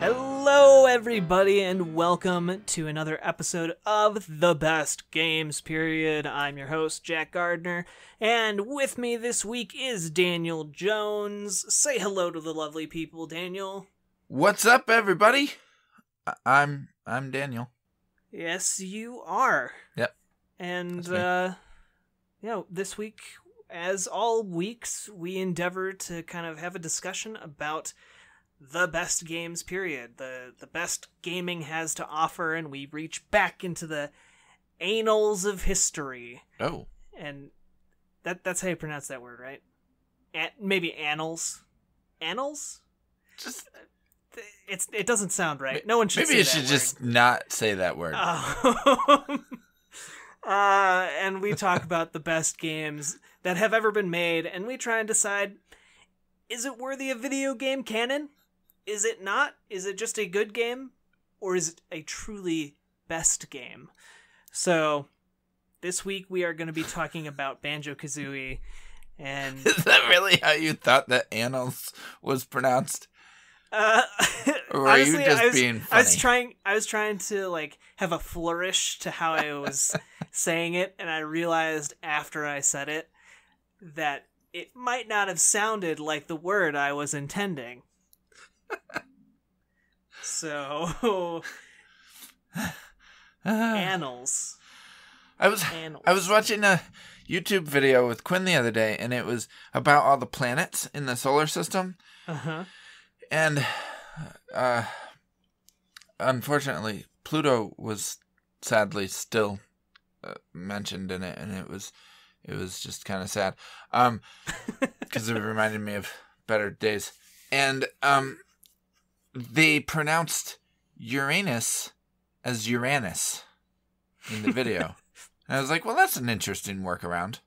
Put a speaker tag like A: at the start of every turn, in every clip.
A: Hello, everybody, and welcome to another episode of The Best Games Period. I'm your host, Jack Gardner, and with me this week is Daniel Jones. Say hello to the lovely people, Daniel.
B: What's up, everybody? I'm Daniel.
A: Yes, you are.
B: Yep.
A: And, this week, as all weeks, we endeavor to kind of have a discussion about the best games period, the best gaming has to offer, and we reach back into the annals of history.
B: Oh.
A: And that's how you pronounce that word, right? Maybe annals? Annals?
B: Just
A: it doesn't sound right. No one should say that word.
B: Maybe you should just not say that word.
A: And we talk about the best games that have ever been made, and we try and decide, is it worthy of video game canon? Is it not? Is it just a good game? Or is it a truly best game? So, this week we are going to be talking about Banjo-Kazooie. And
B: is that really how you thought that annals was pronounced? Or were
A: honestly,
B: you just being funny?
A: I was trying to like have a flourish to how I was saying it, and I realized after I said it that it might not have sounded like the word I was intending. So, annals.
B: I was watching a YouTube video with Quinn the other day, and it was about all the planets in the solar system.
A: Uh-huh.
B: And unfortunately, Pluto was sadly still mentioned in it, and it was just kind of sad, because it reminded me of better days. And they pronounced Uranus as Uranus in the video. And I was like, well, that's an interesting workaround.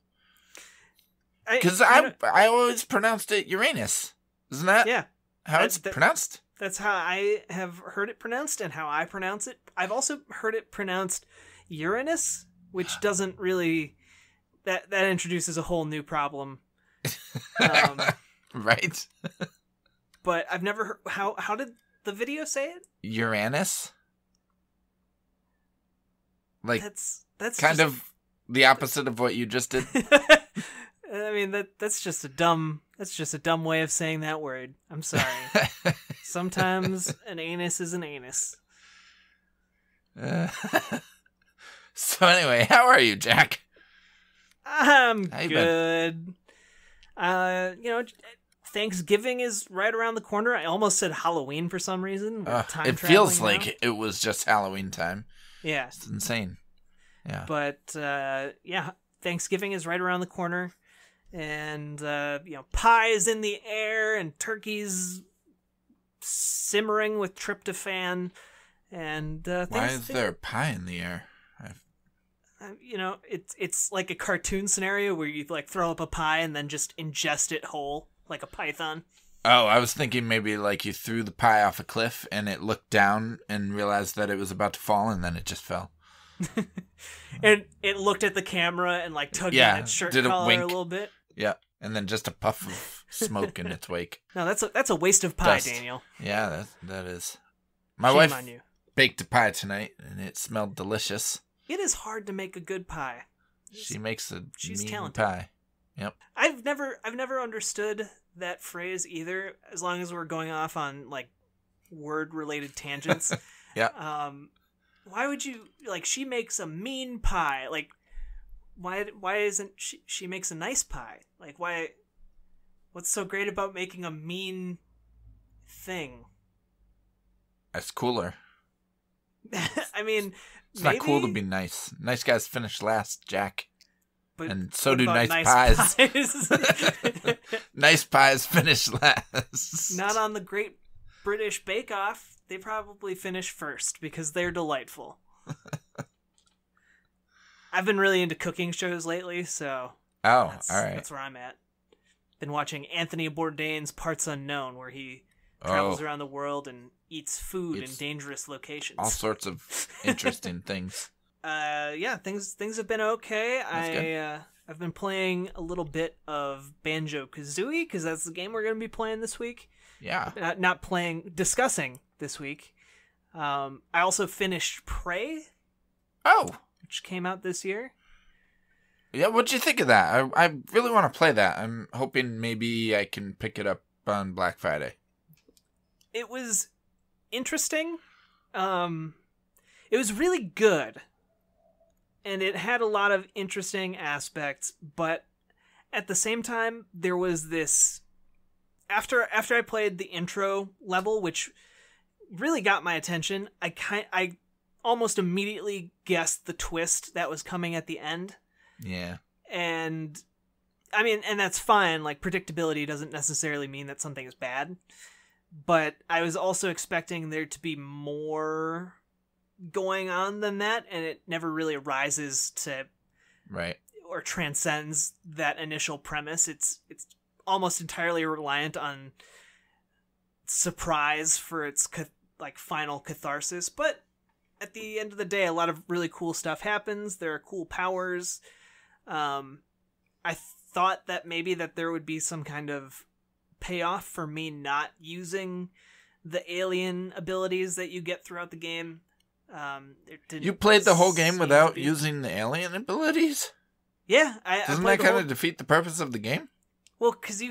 B: Because I always pronounced it Uranus. Isn't that how it's pronounced?
A: That's how I have heard it pronounced and how I pronounce it. I've also heard it pronounced Uranus, which doesn't really... That introduces a whole new problem.
B: Right.
A: But I've never heard... How did the video say it?
B: Uranus? Like,
A: that's
B: kind of the opposite of what you just did.
A: I mean, that's just a dumb way of saying that word. I'm sorry. Sometimes an anus is an anus.
B: So anyway, how are you, Jack?
A: I'm good. Thanksgiving is right around the corner. I almost said Halloween for some reason.
B: It feels like it was just Halloween time.
A: Yeah.
B: It's insane. Yeah.
A: But, Thanksgiving is right around the corner. And, pie is in the air, and turkey's simmering with tryptophan. And,
B: why is there pie in the air?
A: It's like a cartoon scenario where you like throw up a pie and then just ingest it whole, like a python.
B: Oh, I was thinking maybe like you threw the pie off a cliff and it looked down and realized that it was about to fall and then it just fell.
A: And it looked at the camera and like tugged at its shirt collar a little bit.
B: Yeah, and then just a puff of smoke in its wake.
A: No, that's a waste of pie,
B: Dust.
A: Daniel.
B: Yeah, that is. My
A: Shame
B: wife
A: on you.
B: baked a pie tonight and it smelled delicious.
A: It is hard to make a good pie.
B: She makes a mean
A: talented.
B: pie. Yep.
A: I've never understood that phrase either, as long as we're going off on like word related tangents.
B: Yeah.
A: Why would you like she makes a mean pie? Like why isn't she makes a nice pie? Like what's so great about making a mean thing?
B: That's cooler.
A: I mean,
B: it's not cool to be nice. Nice guys finish last, Jack.
A: But
B: and so do nice pies. Nice pies finish last.
A: Not on the Great British Bake Off. They probably finish first because they're delightful. I've been really into cooking shows lately, so
B: all right.
A: That's where I'm at. Been watching Anthony Bourdain's Parts Unknown, where he travels around the world and eats food in dangerous locations.
B: All sorts of interesting things.
A: Things have been okay. I've been playing a little bit of Banjo-Kazooie because that's the game we're going to be playing this week.
B: Yeah.
A: Not playing, discussing this week. I also finished Prey.
B: Oh,
A: which came out this year.
B: Yeah, what'd you think of that? I really want to play that. I'm hoping maybe I can pick it up on Black Friday.
A: It was interesting. It was really good. And it had a lot of interesting aspects, but at the same time, there was this... After I played the intro level, which really got my attention, I almost immediately guessed the twist that was coming at the end.
B: Yeah.
A: And I mean, and that's fine. Like, predictability doesn't necessarily mean that something is bad. But I was also expecting there to be more going on than that, and it never really rises to
B: right
A: or transcends that initial premise. It's almost entirely reliant on surprise for its final catharsis. But at the end of the day, a lot of really cool stuff happens. There are cool powers. I thought that maybe that there would be some kind of payoff for me not using the alien abilities that you get throughout the game.
B: You played the whole game without using the alien abilities?
A: Yeah,
B: doesn't that kind of defeat the purpose of the game?
A: Well, because you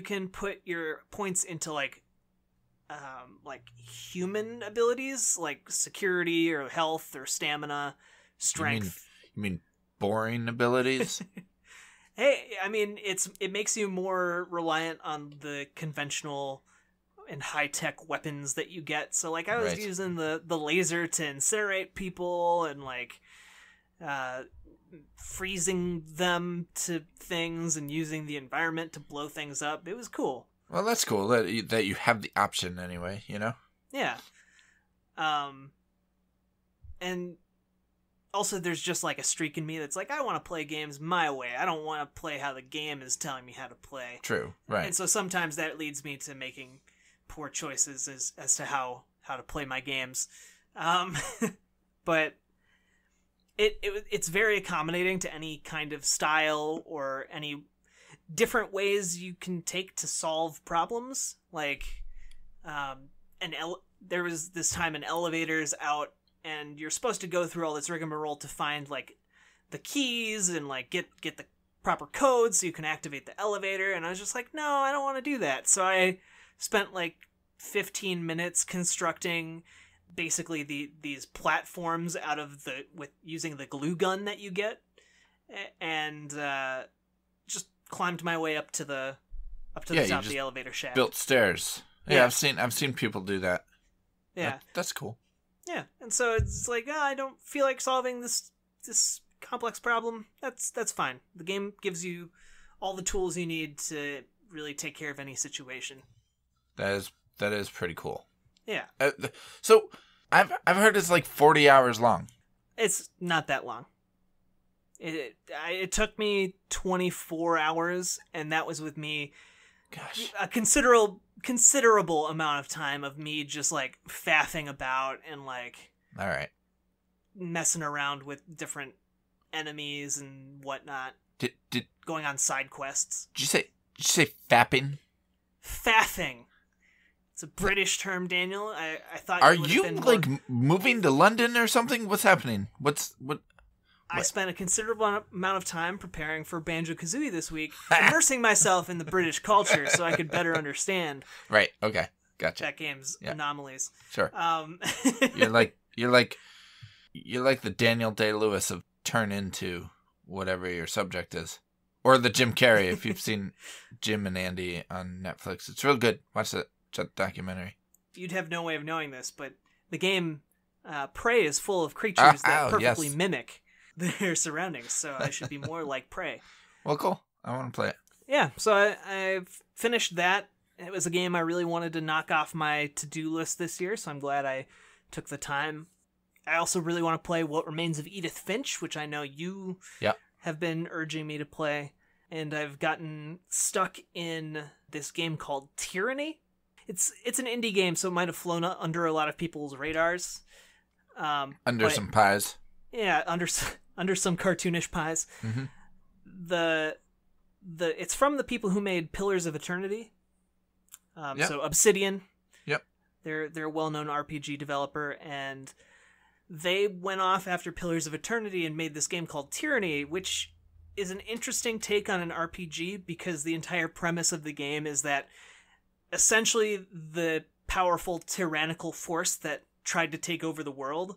A: can put your points into like human abilities, like security or health or stamina, strength.
B: You mean boring abilities?
A: Hey, I mean, it makes you more reliant on the conventional and high-tech weapons that you get. So, like, I was using the laser to incinerate people and, like, freezing them to things and using the environment to blow things up. It was cool.
B: Well, that's cool that you have the option anyway, you know?
A: Yeah. And... also, there's just like a streak in me that's like, I want to play games my way. I don't want to play how the game is telling me how to play.
B: True, right.
A: And so sometimes that leads me to making poor choices as to how to play my games. But it's very accommodating to any kind of style or any different ways you can take to solve problems. Like, there was this time an elevator's out, and you're supposed to go through all this rigmarole to find, like, the keys and, like, get the proper codes so you can activate the elevator. And I was just like, no, I don't want to do that. So I spent, like, 15 minutes constructing basically these platforms with using the glue gun that you get, and just climbed my way up to the top of the elevator shaft.
B: Built stairs. Yeah, I've seen people do that.
A: Yeah,
B: that's cool.
A: Yeah, and so it's like, I don't feel like solving this complex problem. That's fine. The game gives you all the tools you need to really take care of any situation.
B: That is pretty cool.
A: Yeah.
B: So I've heard it's like 40 hours long.
A: It's not that long. It took me 24 hours, and that was with me.
B: Gosh.
A: A considerable amount of time of me just like faffing about and like
B: all right
A: messing around with different enemies and whatnot.
B: Did
A: going on side quests.
B: Did you say fapping?
A: Faffing. It's a British term, Daniel. I thought.
B: Are you like moving to London or something? What's happening? What?
A: I spent a considerable amount of time preparing for Banjo-Kazooie this week, immersing myself in the British culture so I could better understand.
B: Right. Okay. Gotcha.
A: That game's anomalies.
B: Sure. You're like the Daniel Day-Lewis of turn into whatever your subject is, or the Jim Carrey if you've seen Jim and Andy on Netflix. It's real good. Watch that documentary.
A: You'd have no way of knowing this, but the game Prey is full of creatures that perfectly mimic their surroundings, so I should be more like Prey.
B: Well, cool. I want to play it.
A: Yeah, so I've finished that. It was a game I really wanted to knock off my to-do list this year, so I'm glad I took the time. I also really want to play What Remains of Edith Finch, which I know you have been urging me to play, and I've gotten stuck in this game called Tyranny. It's an indie game, so it might have flown under a lot of people's radars.
B: Under some pies.
A: Yeah, under some cartoonish pies.
B: Mm-hmm.
A: It's from the people who made Pillars of Eternity. So Obsidian.
B: Yep.
A: They're a well-known RPG developer, and they went off after Pillars of Eternity and made this game called Tyranny, which is an interesting take on an RPG because the entire premise of the game is that essentially the powerful tyrannical force that tried to take over the world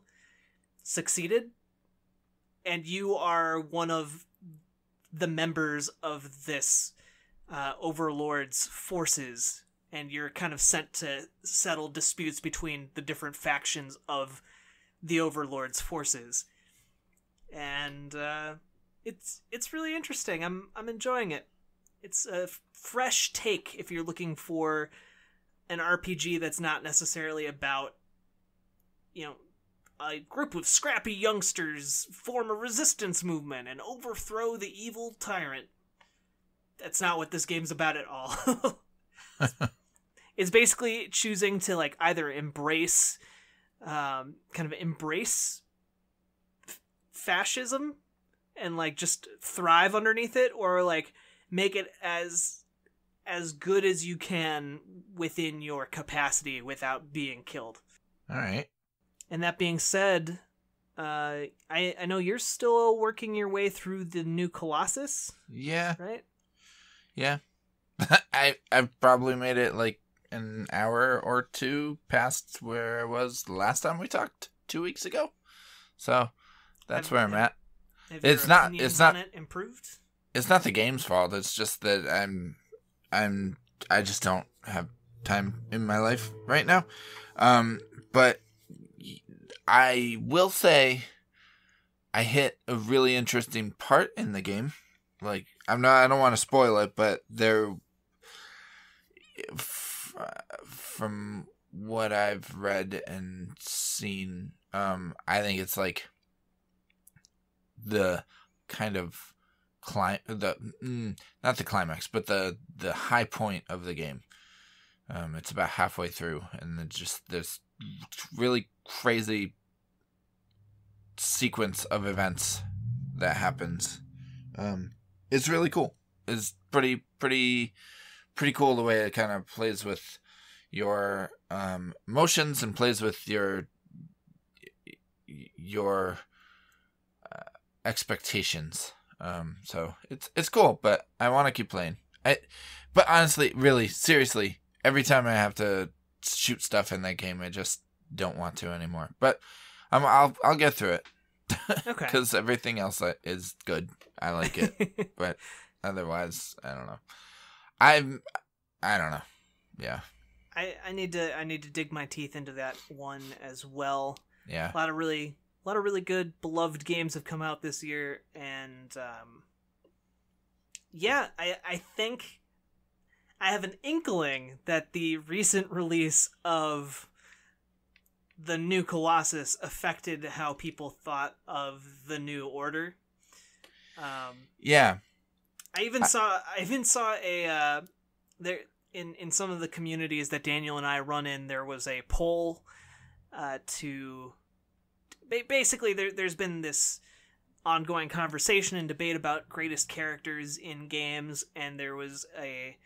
A: succeeded, and you are one of the members of this overlord's forces, and you're kind of sent to settle disputes between the different factions of the overlord's forces. And it's really interesting. I'm enjoying it. It's a fresh take if you're looking for an RPG that's not necessarily about, a group of scrappy youngsters form a resistance movement and overthrow the evil tyrant. That's not what this game's about at all. It's basically choosing to either embrace fascism and just thrive underneath it, or make it as good as you can within your capacity without being killed.
B: All right.
A: And that being said, I know you're still working your way through the new Colossus.
B: Yeah.
A: Right?
B: Yeah. I've probably made it an hour or two past where I was the last time we talked 2 weeks ago. So that's where I'm at. It's not
A: improved?
B: It's not the game's fault. It's just that I just don't have time in my life right now. But I will say I hit a really interesting part in the game. I don't want to spoil it, but from what I've read and seen, I think it's the kind of not the climax, but the high point of the game. It's about halfway through, and there's really crazy sequence of events that happens. It's really cool. It's pretty cool the way it kind of plays with your emotions and plays with your expectations. So it's cool, but I want to keep playing. But honestly, really, seriously, every time I have to shoot stuff in that game, I just don't want to anymore. But I'll get through it.
A: Okay.
B: Because everything else is good. I like it. But otherwise, I don't know. I don't know. Yeah.
A: I need to dig my teeth into that one as well.
B: Yeah.
A: A lot of really good beloved games have come out this year, and I think I have an inkling that the recent release of the new Colossus affected how people thought of the New Order.
B: Yeah.
A: I even saw a there in some of the communities that Daniel and I run in, there was a poll to basically there's been this ongoing conversation and debate about greatest characters in games, and there was a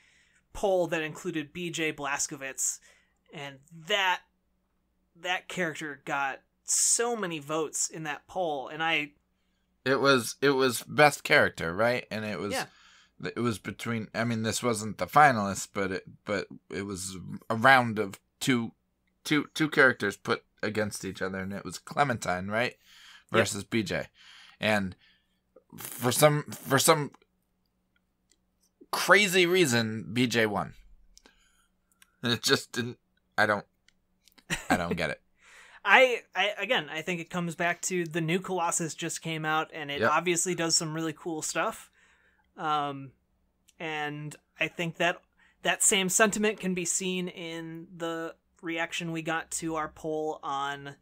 A: poll that included BJ Blazkowicz, and that character got so many votes in that poll, and
B: it was best character, right? And it was
A: yeah.
B: It was between, I mean, this wasn't the finalists, but it was a round of two characters put against each other, and it was Clementine, right? Versus yep. BJ. And for some crazy reason, BJ won. And it just didn't, I don't get it.
A: I think it comes back to the new Colossus just came out, and it
B: yep.
A: obviously does some really cool stuff. And I think that same sentiment can be seen in the reaction we got to our poll on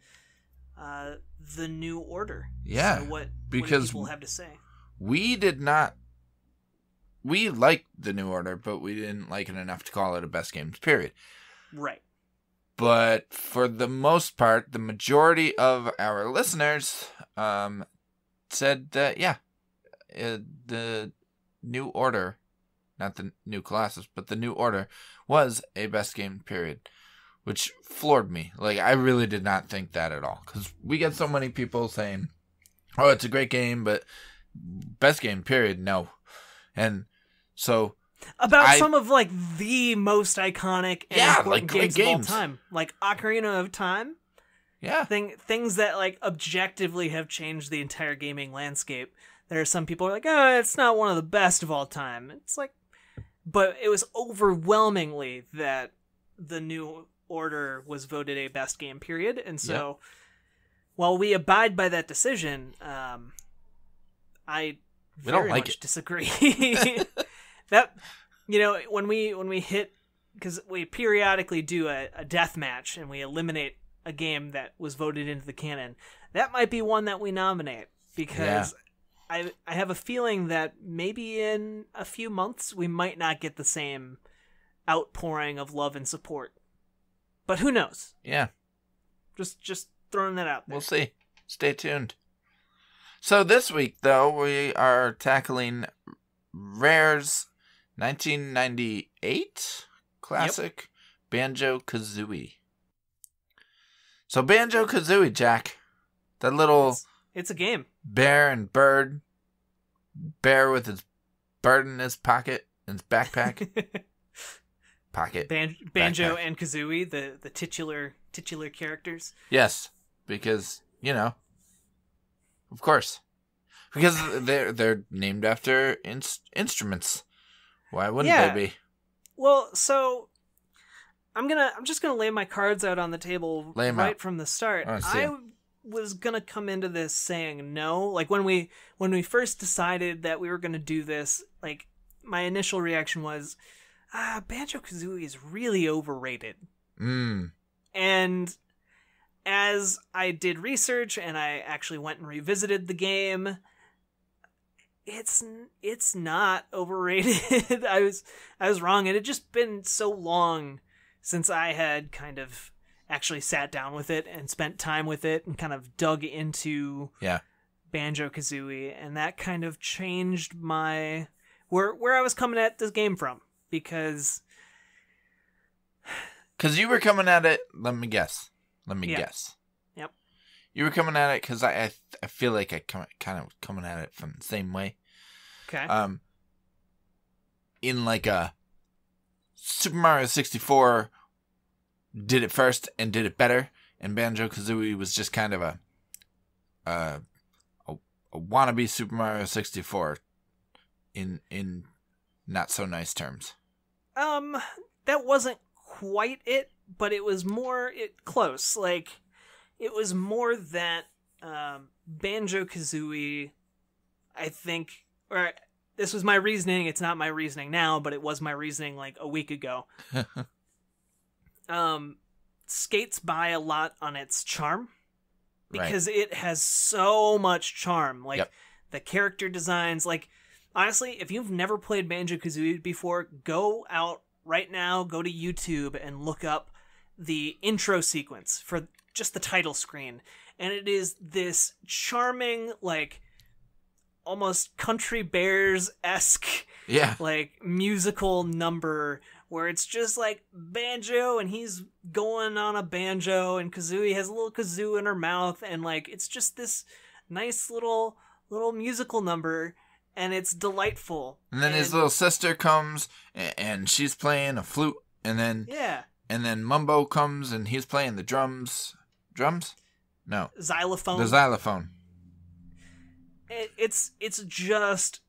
A: the New Order.
B: Yeah,
A: so what do people have to say?
B: We liked the New Order, but we didn't like it enough to call it a best games, period.
A: Right.
B: But for the most part, the majority of our listeners said that, the New Order, not the new Colossus, but the New Order was a best game, period. which floored me. Like, I really did not think that at all. Because we get so many people saying, oh, it's a great game, but best game, period, no. And so...
A: About some of, like, the most iconic and important
B: like,
A: games of all time. Like, Ocarina of Time.
B: Yeah.
A: Things that, like, objectively have changed the entire gaming landscape. There are some people who are like, oh, it's not one of the best of all time. It's like... But it was overwhelmingly that the New Order was voted a best game, period. And so, while we abide by that decision, I very much disagree. That, you know, when we hit, because we periodically do a death match and we eliminate a game that was voted into the canon, that might be one that we nominate, because I have a feeling that maybe in a few months we might not get the same outpouring of love and support. But who knows?
B: Yeah.
A: Just throwing that out there.
B: We'll see. Stay tuned. So this week, though, we are tackling Rare's 1998 classic, Banjo-Kazooie. So Banjo-Kazooie, Jack, that little...
A: It's a game.
B: Bear and bird. Bear with his bird in his pocket, in his backpack. Pocket.
A: Banjo and Kazooie, the titular characters.
B: Yes, because, you know, of course. Because they're named after instruments. Why wouldn't they be?
A: Well, so I'm just gonna lay my cards out on the table right from the start. I was gonna come into this saying no. Like when we first decided that we were gonna do this, like my initial reaction was, Banjo-Kazooie is really overrated. And as I did research and I actually went and revisited the game, it's not overrated. I was wrong. It had just been so long since I had kind of actually sat down with it and spent time with it and kind of dug into Banjo-Kazooie, and that kind of changed my where I was coming at this game from, because
B: you were coming at it, let me guess.
A: Yep.
B: You were coming at it because I feel like I kind of coming at it from the same way.
A: Okay.
B: In like a Super Mario 64 did it first and did it better, and Banjo-Kazooie was just kind of a wannabe Super Mario 64 in not so nice terms.
A: That wasn't quite it, but it was close. Like, it was more that Banjo-Kazooie, I think, or this was my reasoning. It's not my reasoning now, but it was my reasoning like a week ago. Skates by a lot on its charm, because it has so much charm. Like the character designs, like honestly, if you've never played Banjo-Kazooie before, go out right now, go to YouTube and look up the intro sequence for just the title screen. And it is this charming, like almost Country Bears-esque like musical number where it's just like banjo and he's going on a banjo and Kazooie has a little kazoo in her mouth, and like it's just this nice little musical number, and it's delightful.
B: And then his little sister comes and she's playing a flute, and then Mumbo comes and he's playing the drums. No.
A: Xylophone.
B: The xylophone.
A: It's just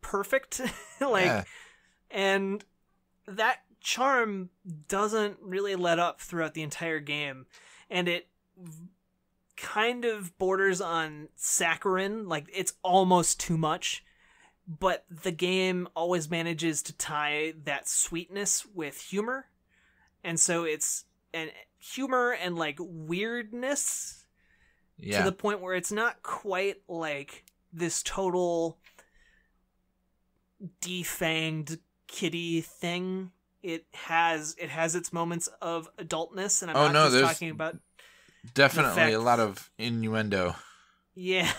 A: perfect. And that charm doesn't really let up throughout the entire game, and it kind of borders on saccharine. Like, it's almost too much, but the game always manages to tie that sweetness with humor, and so it's humor and like weirdness to the point where it's not quite like this total defanged kitty thing. It has its moments of adultness, and I'm not just talking about
B: definitely a lot of innuendo.
A: Yeah.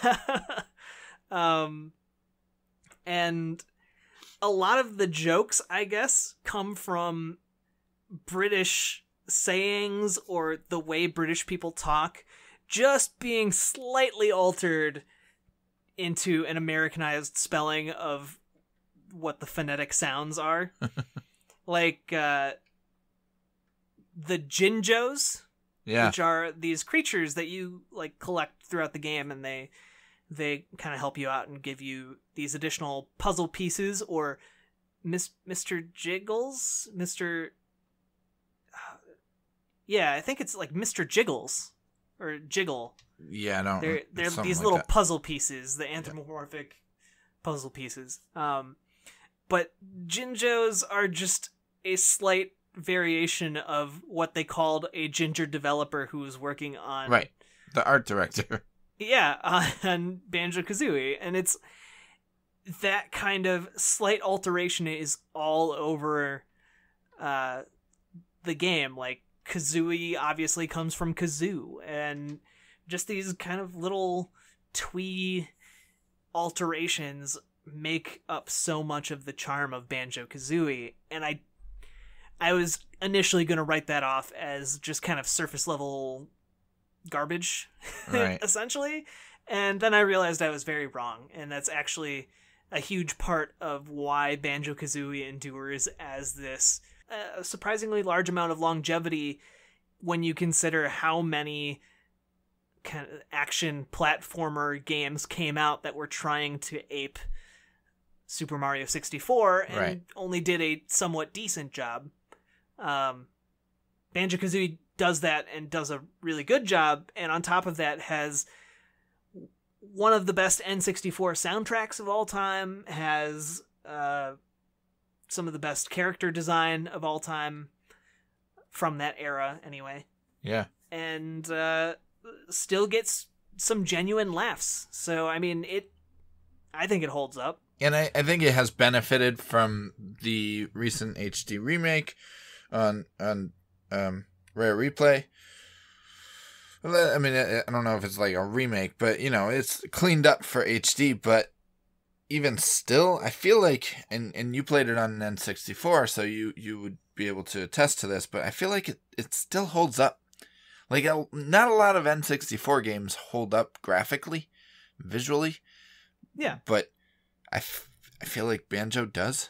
A: And a lot of the jokes, I guess, come from British sayings or the way British people talk just being slightly altered into an Americanized spelling of what the phonetic sounds are. Like, the Jinjos, which are these creatures that you, like, collect throughout the game, and they kind of help you out and give you these additional puzzle pieces, or Mr. Jiggles? Yeah, I think it's like Mr. Jiggles or Jiggle.
B: Yeah, I don't.
A: They're these little puzzle pieces, the anthropomorphic puzzle pieces. But Jinjos are just a slight variation of what they called a ginger developer who was working on
B: the art director.
A: Yeah, on Banjo-Kazooie, and it's that kind of slight alteration is all over the game. Like, Kazooie obviously comes from kazoo, and just these kind of little twee alterations make up so much of the charm of Banjo-Kazooie. And I was initially going to write that off as just kind of surface level garbage, essentially. And then I realized I was very wrong, and that's actually a huge part of why Banjo-Kazooie endures as this surprisingly large amount of longevity when you consider how many kind of action platformer games came out that were trying to ape Super Mario 64 and only did a somewhat decent job. Banjo-Kazooie does that and does a really good job, and on top of that has one of the best N64 soundtracks of all time, has some of the best character design of all time from that era anyway.
B: Yeah.
A: And still gets some genuine laughs. So, I mean, I think it holds up.
B: And I think it has benefited from the recent HD remake on Rare Replay. I mean, I don't know if it's like a remake, but, you know, it's cleaned up for HD, but even still, I feel like, and you played it on an N64, so you would be able to attest to this, but I feel like it still holds up. Like, not a lot of N64 games hold up graphically, visually.
A: Yeah.
B: But I feel like Banjo does.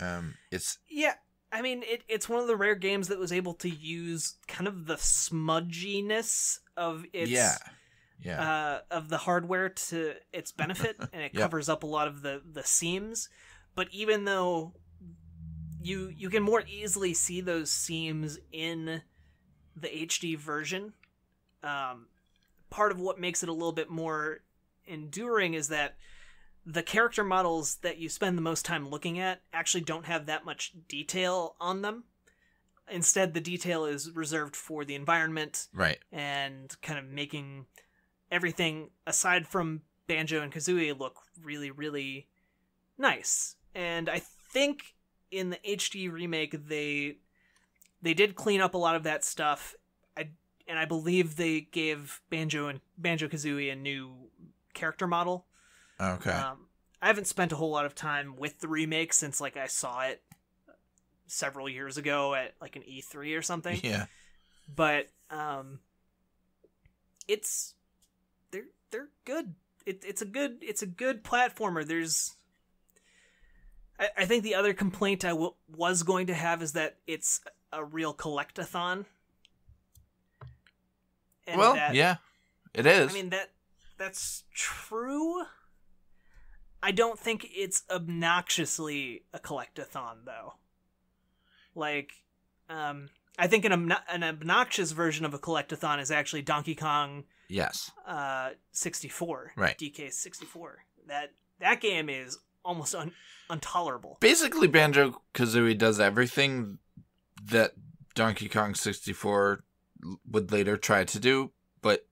A: Yeah. I mean, it's one of the rare games that was able to use kind of the smudginess of its of the hardware to its benefit, and it covers up a lot of the seams. But even though you can more easily see those seams in the HD version, part of what makes it a little bit more enduring is that the character models that you spend the most time looking at actually don't have that much detail on them. Instead, the detail is reserved for the environment, and kind of making everything aside from Banjo and Kazooie look really, really nice. And I think in the HD remake, they did clean up a lot of that stuff. I believe they gave Banjo-Kazooie a new character model.
B: Okay.
A: I haven't spent a whole lot of time with the remake since, like, I saw it several years ago at, like, an E3 or something.
B: Yeah.
A: But they're good. It's a good platformer. I think the other complaint I was going to have is that it's a real collectathon. And
B: it is.
A: I mean, that's true. I don't think it's obnoxiously a collectathon, though. Like, I think an obnoxious version of a collectathon is actually Donkey Kong.
B: Yes.
A: 64.
B: Right.
A: DK 64. That game is almost intolerable.
B: Basically, Banjo-Kazooie does everything that Donkey Kong 64 would later try to do, but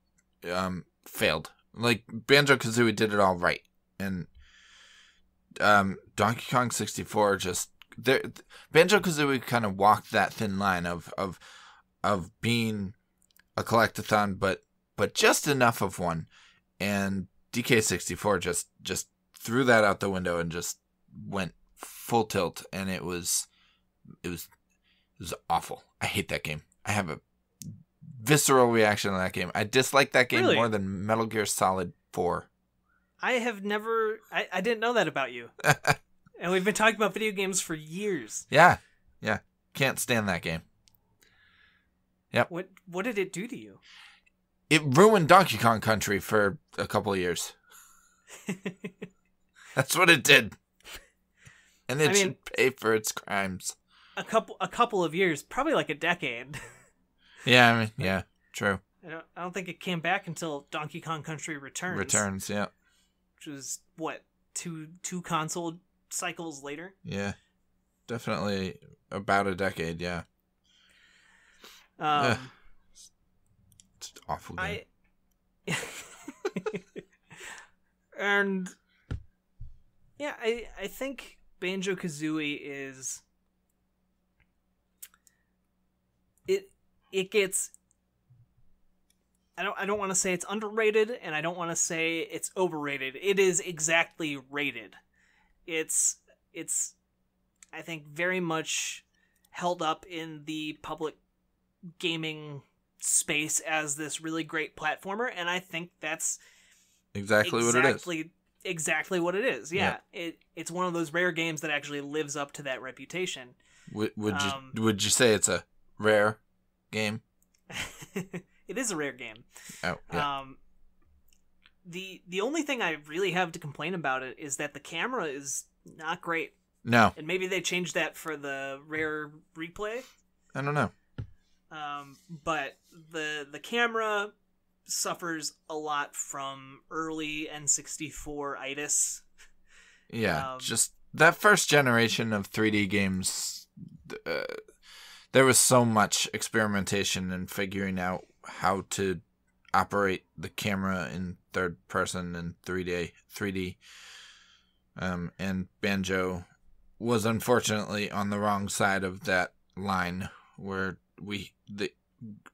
B: failed. Like, Banjo-Kazooie did it all right, and Donkey Kong 64 just Banjo-Kazooie kind of walked that thin line of being a collectathon, but just enough of one, and DK64 just threw that out the window and just went full tilt, and it was It was awful. I hate that game. I have a visceral reaction to that game. I dislike that game
A: Really?
B: more than Metal Gear Solid 4.
A: I have never... I didn't know that about you. And we've been talking about video games for years.
B: Yeah. Can't stand that game. Yep.
A: What did it do to you?
B: It ruined Donkey Kong Country for a couple of years. That's what it did. And it should pay for its crimes.
A: A couple of years, probably like a decade.
B: Yeah, true.
A: I don't think it came back until Donkey Kong Country Returns.
B: Returns, yeah.
A: Which was, what, two console cycles later?
B: Yeah. Definitely about a decade, yeah. It's an awful game.
A: And yeah, I think Banjo-Kazooie is it gets I don't want to say it's underrated, and I don't want to say it's overrated. It is exactly rated. It's I think very much held up in the public gaming space as this really great platformer, and I think that's
B: exactly what it is.
A: Exactly what it is. Yeah. It's one of those rare games that actually lives up to that reputation.
B: Would you say it's a rare game?
A: It is a rare game.
B: Oh, yeah.
A: The only thing I really have to complain about it is that the camera is not great.
B: No.
A: And maybe they changed that for the rare replay.
B: I don't know.
A: But the camera suffers a lot from early N64-itis.
B: Yeah, just that first generation of 3D games, there was so much experimentation and figuring out how to operate the camera in third person and 3D. And Banjo was unfortunately on the wrong side of that line, where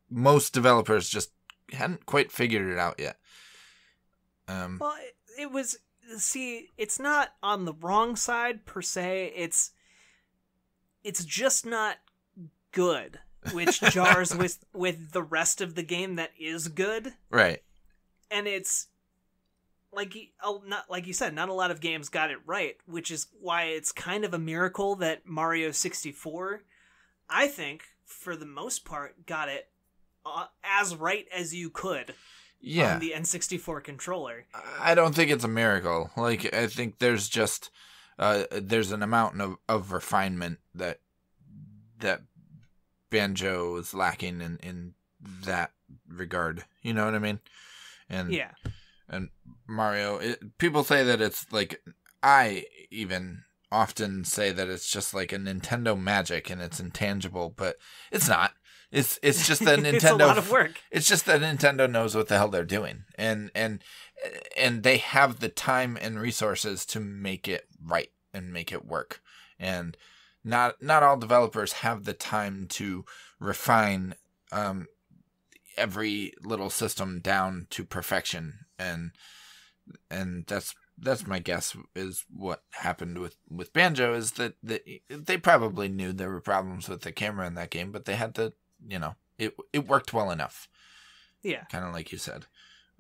B: most developers just hadn't quite figured it out yet.
A: Well, it was... See, it's not on the wrong side, per se. It's just not good, which jars with the rest of the game that is good.
B: Right.
A: And it's... like you said, not a lot of games got it right, which is why it's kind of a miracle that Mario 64, I think, for the most part, got it as right as you could on the N64 controller.
B: I don't think it's a miracle. Like, I think there's just there's an amount of refinement that Banjo is lacking in that regard. You know what I mean? And
A: yeah.
B: And Mario, people say that it's like, I even often say that it's just like a Nintendo magic and it's intangible, but it's not. It's just that Nintendo.
A: It's a lot of work.
B: It's just that Nintendo knows what the hell they're doing, and they have the time and resources to make it right and make it work. And not all developers have the time to refine every little system down to perfection. And that's my guess is what happened with Banjo, is that they probably knew there were problems with the camera in that game, but they had to, it worked well enough.
A: Yeah.
B: Kind of like you said.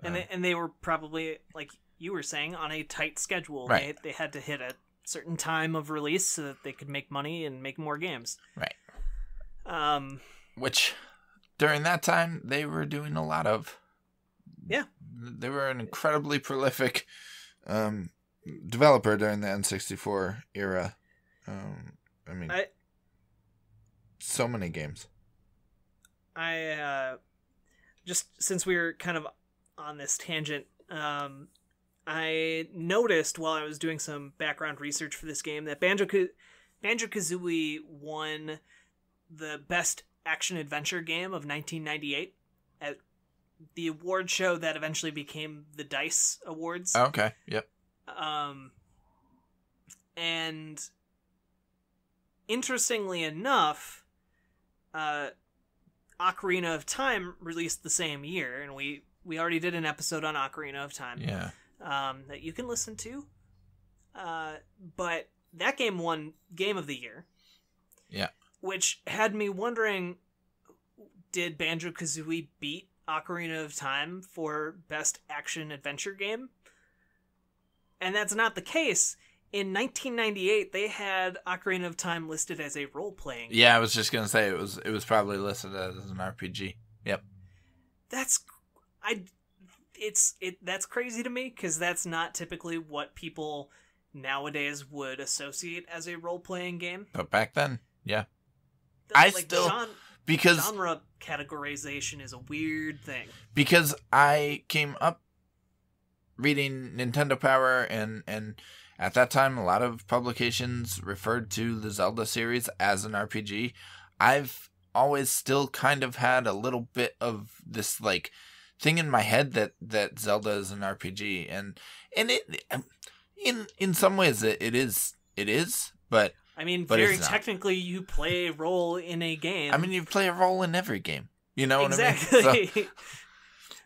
A: And they were probably, like you were saying, on a tight schedule.
B: Right.
A: They had to hit a certain time of release so that they could make money and make more games.
B: Right. Which, during that time, they were doing a lot of.
A: Yeah.
B: They were an incredibly prolific developer during the N64 era. So many games.
A: Just since we were kind of on this tangent, I noticed while I was doing some background research for this game that Banjo-Kazooie won the Best Action-Adventure Game of 1998 at the award show that eventually became the DICE Awards.
B: Oh, okay, yep.
A: And interestingly enough, Ocarina of Time released the same year, and we already did an episode on Ocarina of Time.
B: Yeah.
A: That you can listen to. But that game won Game of the Year.
B: Yeah.
A: which had me wondering, did Banjo-Kazooie beat Ocarina of Time for Best Action Adventure Game? And that's not the case. In 1998, they had Ocarina of Time listed as a role-playing game.
B: Yeah, I was just gonna say it was probably listed as an RPG. Yep.
A: That's crazy to me, because that's not typically what people nowadays would associate as a role-playing game.
B: But back then, yeah. Because
A: genre categorization is a weird thing.
B: Because I came up reading Nintendo Power, and at that time a lot of publications referred to the Zelda series as an RPG. I've always still kind of had a little bit of this like thing in my head that Zelda is an RPG, and it in some ways it is, but
A: I mean, very technically you play a role in a game.
B: I mean, you play a role in every game. You know
A: exactly.
B: what I mean? So,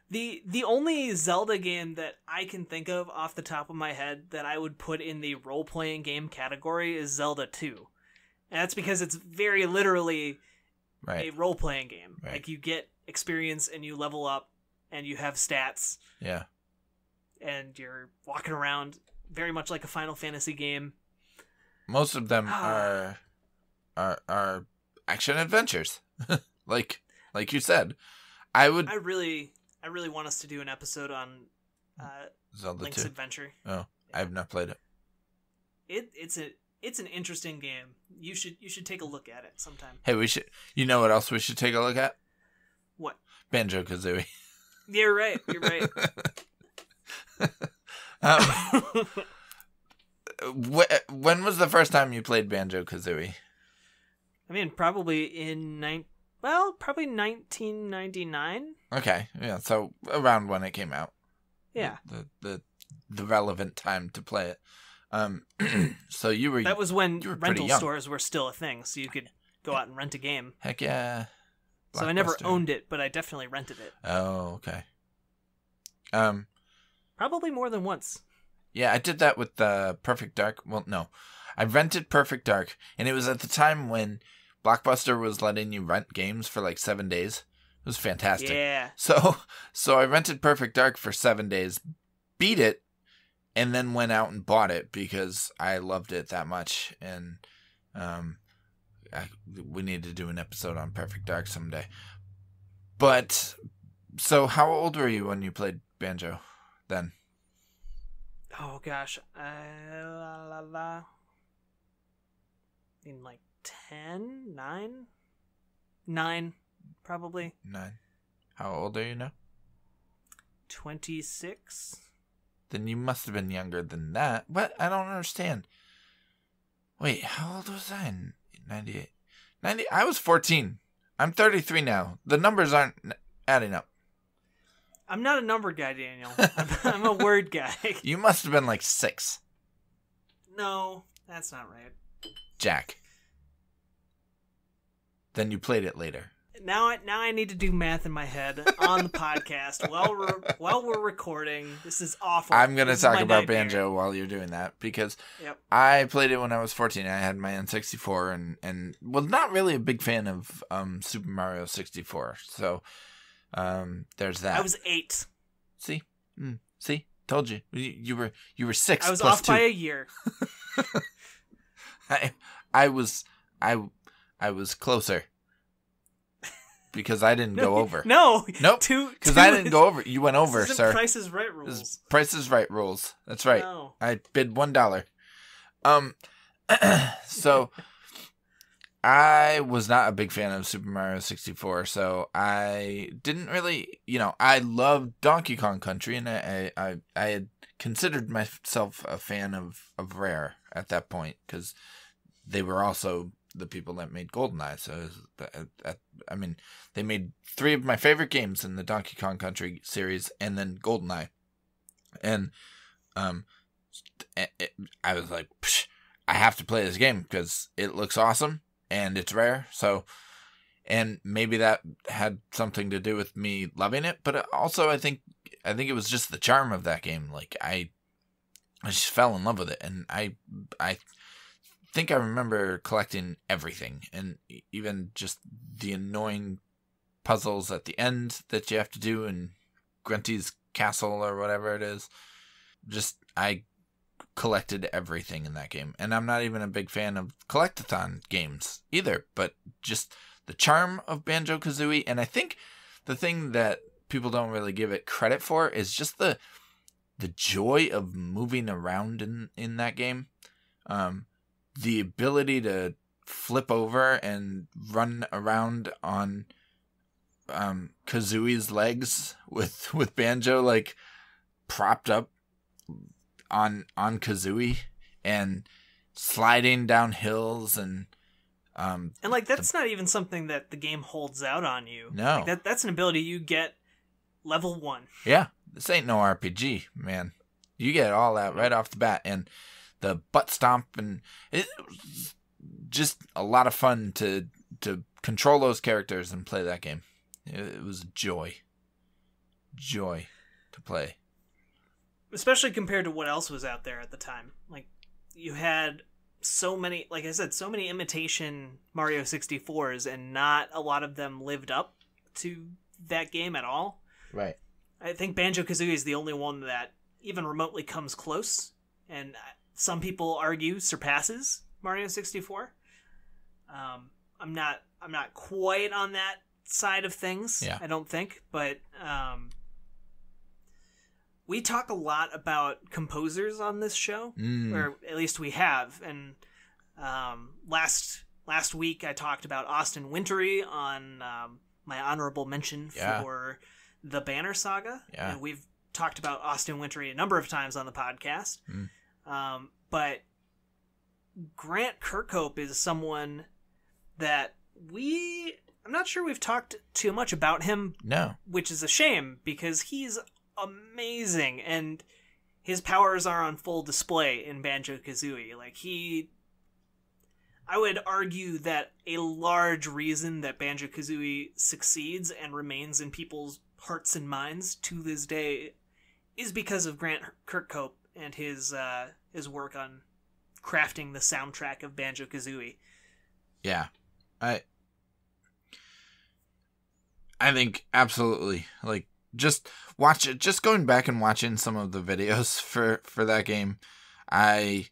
A: The only Zelda game that I can think of off the top of my head that I would put in the role-playing game category is Zelda 2. And that's because it's very literally a role-playing game.
B: Right.
A: Like, you get experience and you level up and you have stats.
B: Yeah.
A: And you're walking around very much like a Final Fantasy game.
B: Most of them are action adventures. like you said. I really
A: want us to do an episode on
B: Zelda
A: Link's
B: 2.
A: Adventure.
B: Oh, I have not played it.
A: It's an interesting game. You should take a look at it sometime.
B: Hey, we should. You know what else we should take a look at?
A: What?
B: Banjo-Kazooie.
A: You're right.
B: When was the first time you played Banjo-Kazooie?
A: I mean, probably 1999.
B: Okay, yeah, so around when it came out.
A: Yeah.
B: The relevant time to play it. So you were...
A: That was when rental stores were still a thing, so you could go out and rent a game.
B: Heck yeah.
A: So I never owned it, but I definitely rented it.
B: Oh, okay.
A: Probably more than once.
B: Yeah, I did that with Perfect Dark. Well, no. I rented Perfect Dark, and it was at the time when Blockbuster was letting you rent games for like 7 days. It was fantastic.
A: Yeah.
B: So I rented Perfect Dark for 7 days, beat it, and then went out and bought it because I loved it that much. And we need to do an episode on Perfect Dark someday. But, so how old were you when you played Banjo then?
A: Oh gosh, in like 10, 9? 9, probably.
B: 9. How old are you now?
A: 26.
B: Then you must have been younger than that. What? I don't understand. Wait, how old was I in 98? I was 14. I'm 33 now. The numbers aren't adding up.
A: I'm not a number guy, Daniel. I'm a word guy.
B: You must have been like 6.
A: No, that's not right.
B: Jack. Then you played it later.
A: Now I need to do math in my head on the podcast while we're recording. This is awful.
B: I'm going to talk about Banjo while you're doing that because I played it when I was 14. I had my N64 and was not really a big fan of Super Mario 64. So there's that.
A: I was 8.
B: See? See? Told you. You were 6
A: I was
B: plus
A: off
B: 2.
A: by a year.
B: I was closer. Because I didn't go over.
A: No.
B: Nope. Because I didn't go over. You went over,
A: this
B: sir.
A: Price is Right rules.
B: Price is Right rules. That's right.
A: No.
B: I bid $1. So I was not a big fan of Super Mario 64, so I didn't really, I loved Donkey Kong Country, and I had considered myself a fan of Rare at that point, because they were also the people that made GoldenEye. So, they made 3 of my favorite games in the Donkey Kong Country series, and then GoldenEye. And I was like, I have to play this game because it looks awesome and it's Rare. So, and maybe that had something to do with me loving it, but also I think it was just the charm of that game. Like I just fell in love with it, and I think I remember collecting everything, and even just the annoying puzzles at the end that you have to do in Grunty's castle or whatever it is. Just, I collected everything in that game. And I'm not even a big fan of collectathon games either, but just the charm of Banjo-Kazooie. And I think the thing that people don't really give it credit for is just the joy of moving around in that game. The ability to flip over and run around on Kazooie's legs with Banjo like propped up on Kazooie and sliding down hills and
A: like that's not even something that the game holds out on you.
B: No,
A: like that's an ability you get level 1.
B: Yeah, this ain't no RPG, man. You get all that right off the bat, and the butt stomp, and it was just a lot of fun to control those characters and play that game. It was joy to play.
A: Especially compared to what else was out there at the time. Like, you had so many, like I said, so many imitation Mario 64s, and not a lot of them lived up to that game at all.
B: Right.
A: I think Banjo-Kazooie is the only one that even remotely comes close, and some people argue surpasses Mario 64. I'm not quite on that side of things,
B: yeah.
A: I don't think, but we talk a lot about composers on this show, or at least we have, and last week I talked about Austin Wintory on my honorable mention for the Banner Saga, and we've talked about Austin Wintory a number of times on the podcast, but Grant Kirkhope is someone that I'm not sure we've talked too much about him.
B: No.
A: Which is a shame, because he's amazing, and his powers are on full display in Banjo-Kazooie. Like, I would argue that a large reason that Banjo-Kazooie succeeds and remains in people's hearts and minds to this day is because of Grant Kirkhope and his work on crafting the soundtrack of Banjo-Kazooie.
B: Yeah. I think absolutely. Like, just watch it. Just going back and watching some of the videos for that game, I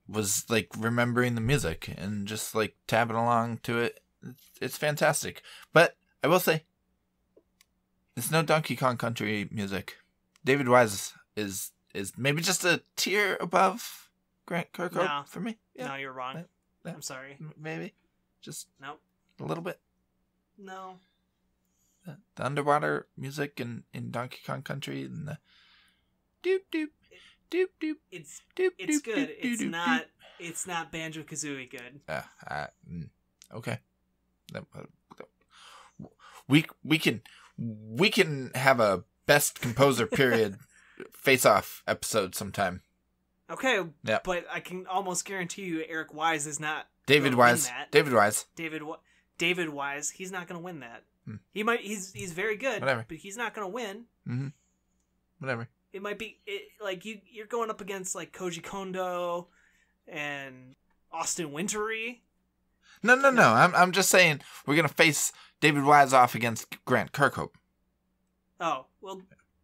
B: was like remembering the music and just like tapping along to it. It's fantastic. But I will say, it's no Donkey Kong Country music. David Wise is maybe just a tier above Grant Kirkhope for me.
A: Yeah. No, you're wrong. I'm sorry.
B: Maybe. Just
A: nope.
B: A little bit.
A: No.
B: The underwater music in Donkey Kong Country and the doop doop doop doop.
A: It's
B: doop,
A: it's
B: doop,
A: good.
B: Doop,
A: It's
B: doop,
A: not
B: doop.
A: It's not Banjo-Kazooie good.
B: Okay. We can have a best composer period face-off episode sometime.
A: Okay,
B: yeah.
A: But I can almost guarantee you Eric Wise is not
B: David Wise. David Wise.
A: He's not going to win that. He might. He's very good.
B: Whatever.
A: But he's not going to win.
B: Mm-hmm. Whatever.
A: It might be like you're going up against like Koji Kondo and Austin Wintory.
B: No. I'm just saying we're going to face David Wise off against Grant Kirkhope.
A: Oh, well,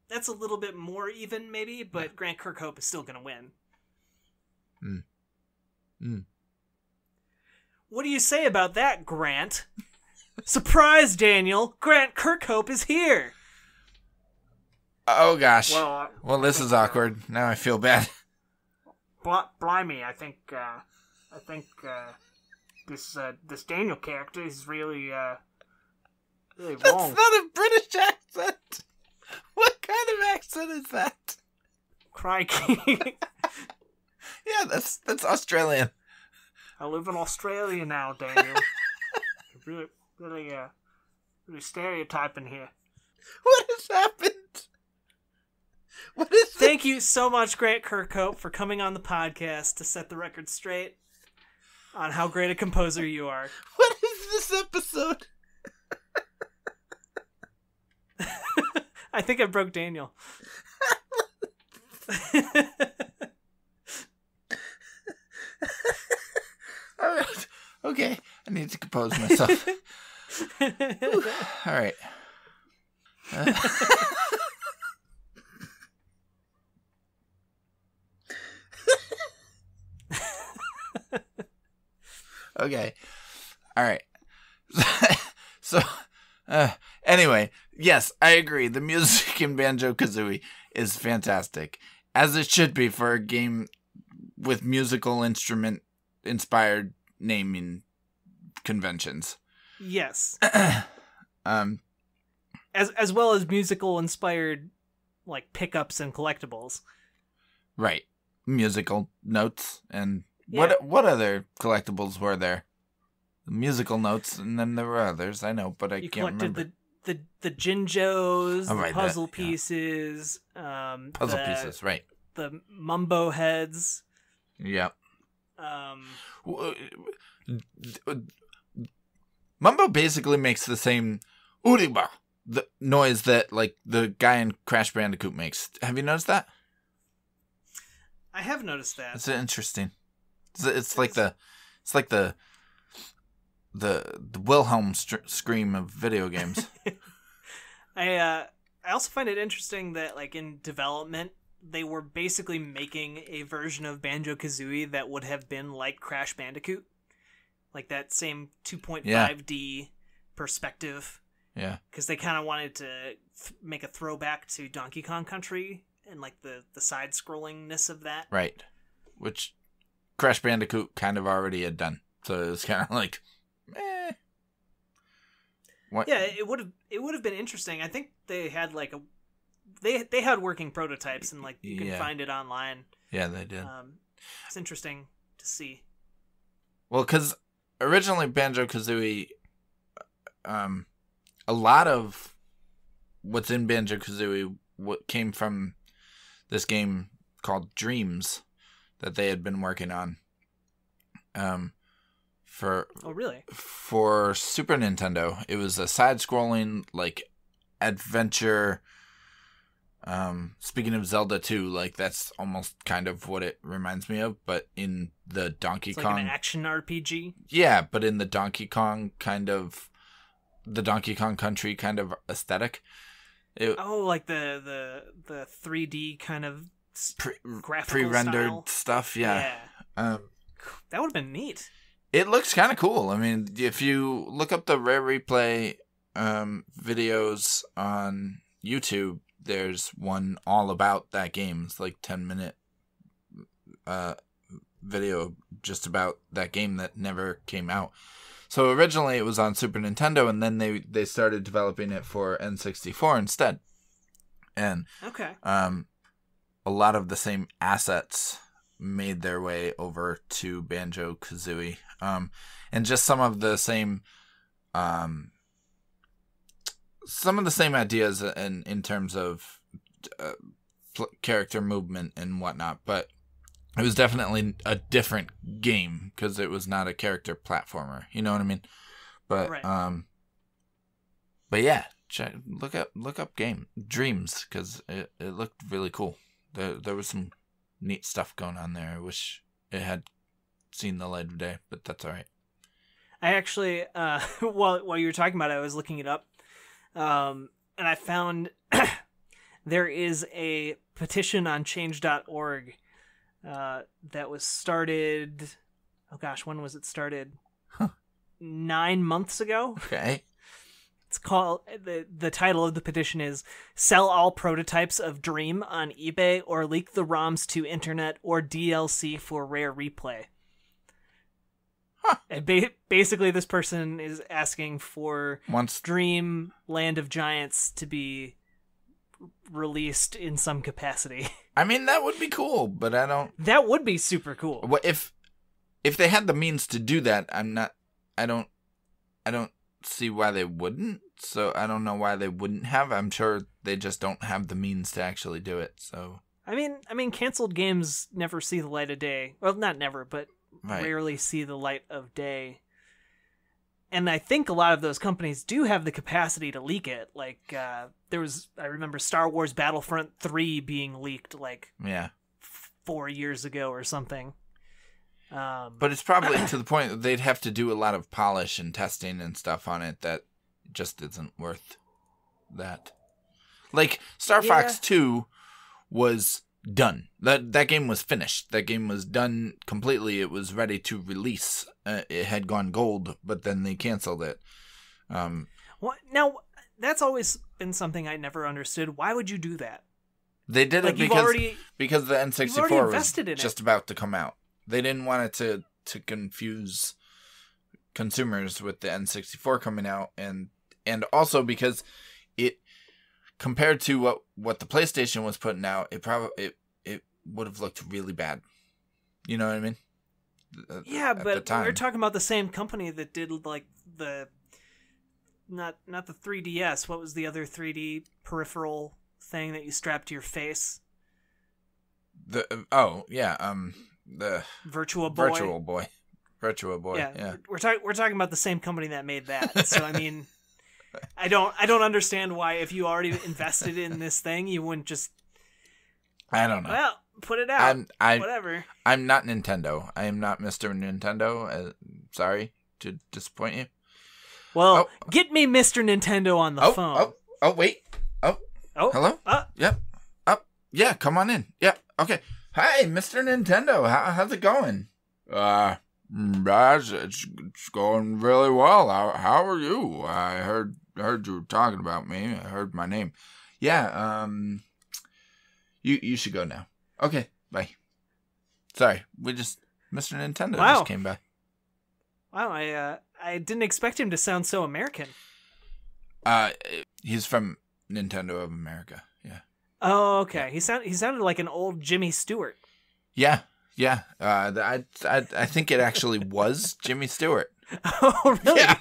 A: that's a little bit more even maybe, but Grant Kirkhope is still going to win. What do you say about that, Grant? Surprise, Daniel! Grant Kirkhope is here!
B: Oh, gosh. Well, this is awkward. Now I feel bad.
A: Blimey, I think this Daniel character is really wrong.
B: That's not a British accent! What kind of accent is that?
A: Crikey.
B: Yeah, that's Australian.
A: I live in Australia now, Daniel. really stereotyping here.
B: What has happened? What is
A: Thank you so much, Grant Kirkhope, for coming on the podcast to set the record straight on how great a composer you are.
B: What is this episode?
A: I think I broke Daniel.
B: Okay, I need to compose myself. Whew. All right. Okay. All right. So, anyway, yes, I agree. The music in Banjo-Kazooie is fantastic, as it should be for a game with musical instrument-inspired naming conventions.
A: Yes. As well as musical-inspired, like, pickups and collectibles.
B: Right. Musical notes and
A: Yeah.
B: what other collectibles were there? Musical notes, and then there were others. I know, but I can't remember.
A: You collected the Jinjos,
B: Oh, right,
A: the puzzle pieces,
B: pieces, right?
A: The Mumbo heads.
B: Yeah. Mumbo basically makes the same "uriba," the noise that like the guy in Crash Bandicoot makes. Have you noticed that?
A: I have noticed that.
B: It's interesting. It's like the Wilhelm scream of video games.
A: I also find it interesting that, like, in development, they were basically making a version of Banjo-Kazooie that would have been like Crash Bandicoot. Like that same 2.5D perspective.
B: Yeah.
A: Because they kind of wanted to make a throwback to Donkey Kong Country and, like, the side-scrollingness of that.
B: Right. Which Crash Bandicoot kind of already had done. So it was kind of like, What?
A: Yeah, it would have been interesting. I think they had like they had working prototypes, and like you can find it online.
B: Yeah, they did.
A: It's interesting to see.
B: Well, because originally Banjo-Kazooie, a lot of what's in Banjo-Kazooie came from this game called Dreams that they had been working on. For Super Nintendo. It was a side-scrolling, like, adventure. Speaking of Zelda 2, like, that's almost kind of what it reminds me of, but in the Donkey Kong...
A: like an action RPG?
B: Yeah, but in the Donkey Kong Country kind of aesthetic.
A: Like the 3D kind of graphical
B: pre-rendered
A: style
B: stuff, yeah.
A: That would have been neat.
B: It looks kind of cool. I mean, if you look up the Rare Replay videos on YouTube, there's one all about that game. It's like 10-minute video just about that game that never came out. So originally it was on Super Nintendo, and then they started developing it for N64 instead. And a lot of the same assets made their way over to Banjo-Kazooie. And just some of the same ideas in terms of character movement and whatnot, but it was definitely a different game because it was not a character platformer. You know what I mean? But
A: right.
B: But yeah, look up game Dreams because it looked really cool. There was some neat stuff going on there. I wish it had seen the light of day, but that's all right.
A: I actually, while you were talking about it, I was looking it up, and I found there is a petition on change.org that was started. Oh gosh, when was it started? 9 months ago.
B: Okay.
A: It's called, the title of the petition is "Sell all prototypes of Dream on eBay or leak the ROMs to internet or DLC for Rare Replay."
B: Huh.
A: And basically this person is asking for Dream Land of Giants to be released in some capacity.
B: I mean, that would be cool, but I don't...
A: That would be super cool.
B: What if they had the means to do that? I don't see why they wouldn't. So I don't know why they wouldn't have. I'm sure they just don't have the means to actually do it. So
A: I mean, canceled games never see the light of day. Well, not never, but rarely see the light of day. And I think a lot of those companies do have the capacity to leak it. Like I remember Star Wars Battlefront 3 being leaked 4 years ago or something.
B: But it's probably to the point that they'd have to do a lot of polish and testing and stuff on it that just isn't worth that. Like, Star Fox 2 was done. That game was finished. That game was done completely. It was ready to release. It had gone gold, but then they canceled it.
A: Now, that's always been something I never understood. Why would you do that?
B: They did it because the N64 was just about to come out. They didn't want it to confuse consumers with the N64 coming out, and also because it, compared to what the PlayStation was putting out, it would have looked really bad. You know what I mean?
A: Yeah, but we're talking about the same company that did like the not the 3DS. What was the other 3D peripheral thing that you strapped to your face?
B: The
A: Virtua Boy.
B: Virtua Boy. Yeah.
A: We're talking about the same company that made that. So I mean, I don't understand why, if you already invested in this thing, you wouldn't just.
B: I don't know.
A: Well, put it out. Whatever.
B: I'm not Nintendo. I am not Mr. Nintendo. Sorry to disappoint you.
A: Well, get me Mr. Nintendo on the phone.
B: Wait. Hello? Yep. Yeah, come on in. Yeah, okay. Hi, Mr. Nintendo. How's it going? It's going really well. How are you? I heard you were talking about me. I heard my name. Yeah, you should go now. Okay, bye. Sorry, Mr. Nintendo just came by.
A: Wow, I didn't expect him to sound so American.
B: He's from Nintendo of America. Yeah.
A: Oh, okay. He sounded like an old Jimmy Stewart.
B: Yeah. I think it actually was Jimmy Stewart.
A: Oh, really?
B: Yeah.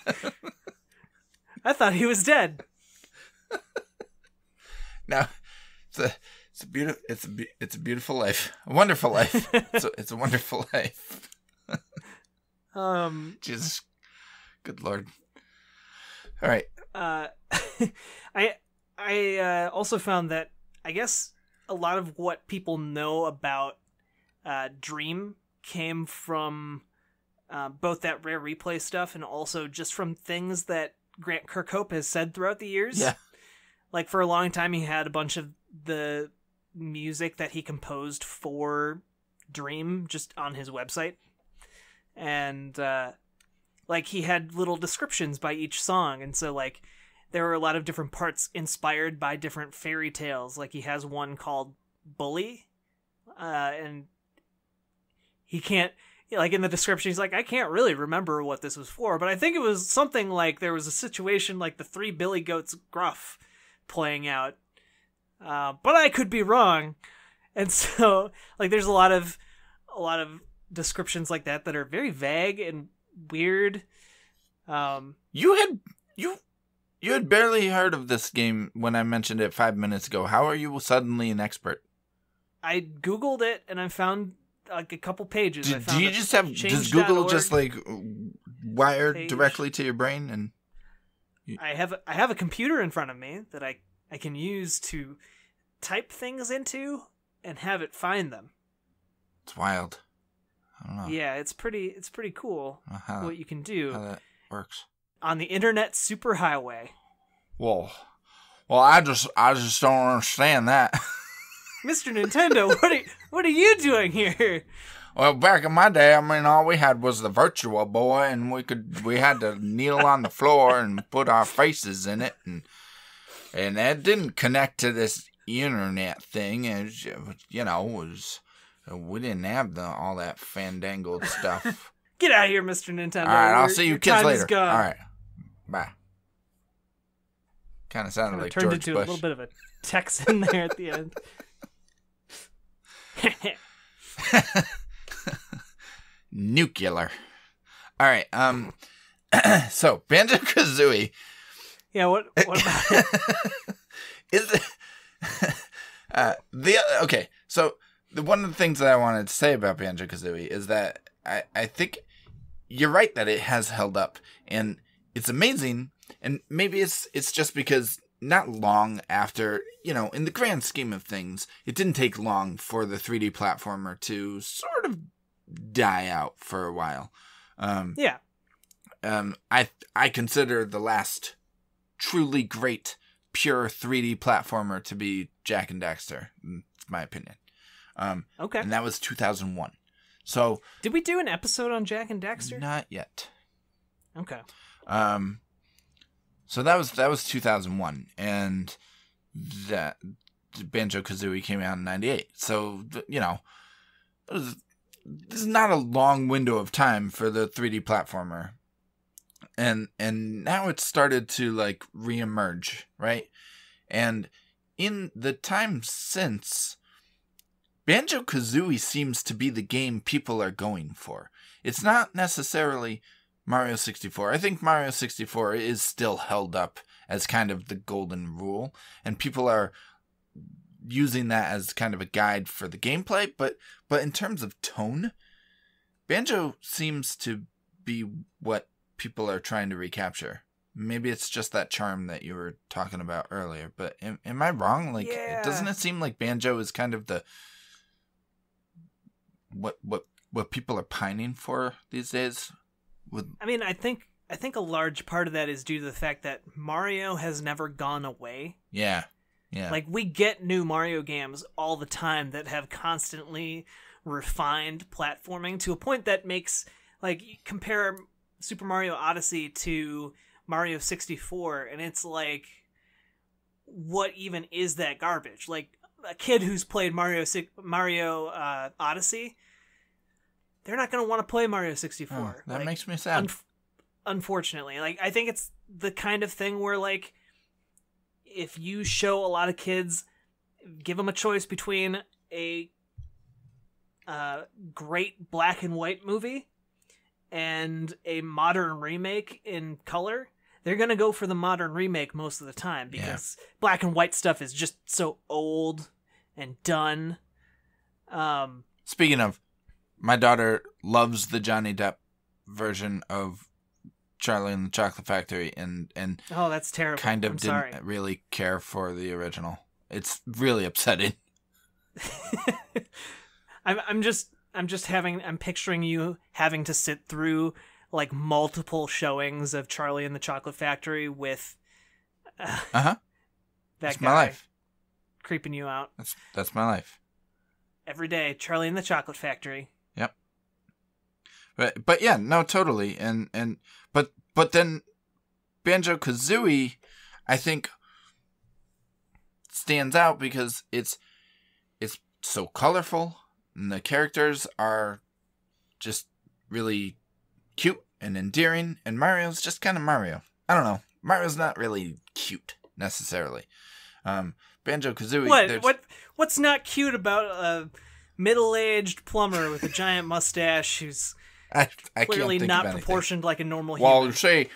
A: I thought he was dead.
B: No, it's a beautiful life, a wonderful life. It's a wonderful life. Jesus, good Lord. All right.
A: I also found that I guess a lot of what people know about Dream came from both that Rare Replay stuff and also just from things that Grant Kirkhope has said throughout the years.
B: Yeah.
A: Like, for a long time, he had a bunch of the music that he composed for Dream just on his website. And, like, he had little descriptions by each song. And so, like, there were a lot of different parts inspired by different fairy tales. Like, he has one called Bully. And he can't, like, in the description, he's like, I can't really remember what this was for. But I think it was something like there was a situation like the Three Billy Goats Gruff playing out. But I could be wrong. And so, like, there's a lot of descriptions like that are very vague and weird.
B: You had barely heard of this game when I mentioned it 5 minutes ago. How are you suddenly an expert?
A: I Googled it and I found like a couple pages.
B: Does Google just like wire directly to your brain? And
A: I have a computer in front of me that I can use to type things into and have it find them.
B: It's wild. I don't know.
A: Yeah, it's pretty cool what you can do.
B: How that works.
A: On the internet superhighway.
B: Well, I just don't understand that.
A: Mr. Nintendo, what are you doing here?
B: Well, back in my day, I mean, all we had was the Virtua Boy, and we had to kneel on the floor and put our faces in it, and that didn't connect to this internet thing. It was we didn't have all that fandangled stuff.
A: Get out of here, Mr. Nintendo.
B: All right, I'll see you kids later.
A: All
B: right, bye. Kind of sounded like
A: turned
B: George
A: into
B: Bush.
A: A little bit of a Texan there at the end.
B: Nuclear. All right. So Banjo-Kazooie.
A: Yeah. What about it?
B: Is okay? So one of the things that I wanted to say about Banjo-Kazooie is that I think you're right that it has held up and it's amazing. And maybe it's just because not long after, in the grand scheme of things, it didn't take long for the 3D platformer to sort of die out for a while.
A: Yeah.
B: I consider the last truly great pure 3D platformer to be Jak and Daxter. It's my opinion.
A: Okay.
B: And that was 2001. So
A: did we do an episode on Jak and Daxter?
B: Not yet.
A: Okay.
B: So that was 2001, and that Banjo-Kazooie came out in 98. So, this is not a long window of time for the 3D platformer. And now it's started to like reemerge, right? And in the time since, Banjo-Kazooie seems to be the game people are going for. It's not necessarily Mario 64. I think Mario 64 is still held up as kind of the golden rule, and people are using that as kind of a guide for the gameplay, but in terms of tone, Banjo seems to be what people are trying to recapture. Maybe it's just that charm that you were talking about earlier, but am I wrong? Like, doesn't it seem like Banjo is kind of the what people are pining for these days?
A: I mean, I think a large part of that is due to the fact that Mario has never gone away.
B: Yeah. Yeah.
A: Like, we get new Mario games all the time that have constantly refined platforming to a point that makes, like, you compare Super Mario Odyssey to Mario 64, and it's like, what even is that garbage? Like, a kid who's played Mario Odyssey, they're not going to want to play Mario 64.
B: Oh, that makes me sad.
A: Unfortunately. Like, I think it's the kind of thing where, like, if you show a lot of kids, give them a choice between a great black and white movie and a modern remake in color, they're going to go for the modern remake most of the time because black and white stuff is just so old and done.
B: Speaking of, my daughter loves the Johnny Depp version of Charlie and the Chocolate Factory, and
A: oh, that's terrible.
B: Kind of didn't really care for the original. It's really upsetting.
A: I'm picturing you having to sit through like multiple showings of Charlie and the Chocolate Factory with that
B: That's
A: guy
B: my life.
A: Creeping you out.
B: That's my life.
A: Every day, Charlie and the Chocolate Factory.
B: Yep. But yeah, no, totally. But then Banjo-Kazooie, I think, stands out because it's so colorful, and the characters are just really cute and endearing, and Mario's just kind of Mario. I don't know. Mario's not really cute necessarily. Banjo-Kazooie.
A: What's not cute about a middle-aged plumber with a giant mustache who's
B: I
A: clearly
B: can't think
A: not
B: of anything.
A: proportioned like a normal human?
B: Well, you see,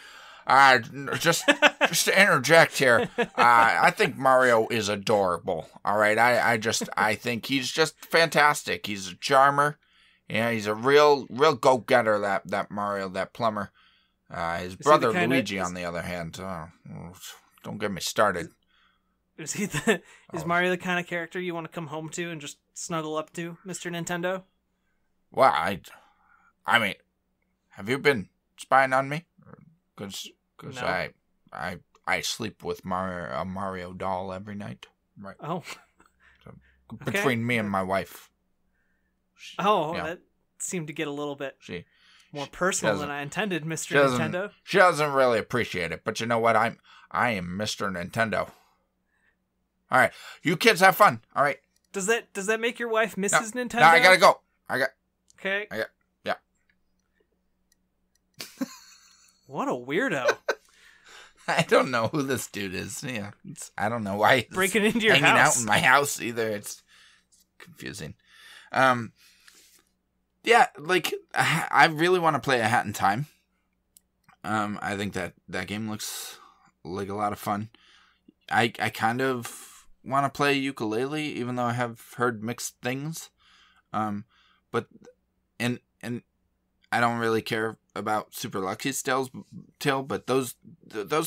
B: just to interject here, I think Mario is adorable. All right, I think he's just fantastic. He's a charmer. Yeah, he's a real go-getter. That Mario, that plumber. His brother Luigi, on the other hand, don't get me started.
A: Is Mario the kind of character you want to come home to and just snuggle up to, Mr. Nintendo?
B: Well, I mean, have you been spying on me? Because
A: no.
B: I sleep with a Mario doll every night. Right.
A: Oh.
B: So, between me and my wife.
A: That seemed to get a little bit more personal than I intended, Mr. Nintendo.
B: She doesn't really appreciate it, but you know what? I am Mr. Nintendo. All right, you kids have fun. All right.
A: Does that make your wife Mrs. Nintendo?
B: No, I gotta go.
A: Okay.
B: Yeah.
A: What a weirdo.
B: I don't know who this dude is. Yeah, I don't know why he's
A: breaking into your
B: hanging
A: house.
B: out in my house either. It's confusing. Yeah, like I really want to play A Hat in Time. I think that game looks like a lot of fun. I kind of want to play ukulele, even though I have heard mixed things. But I don't really care about Super Lucky's Tale, but those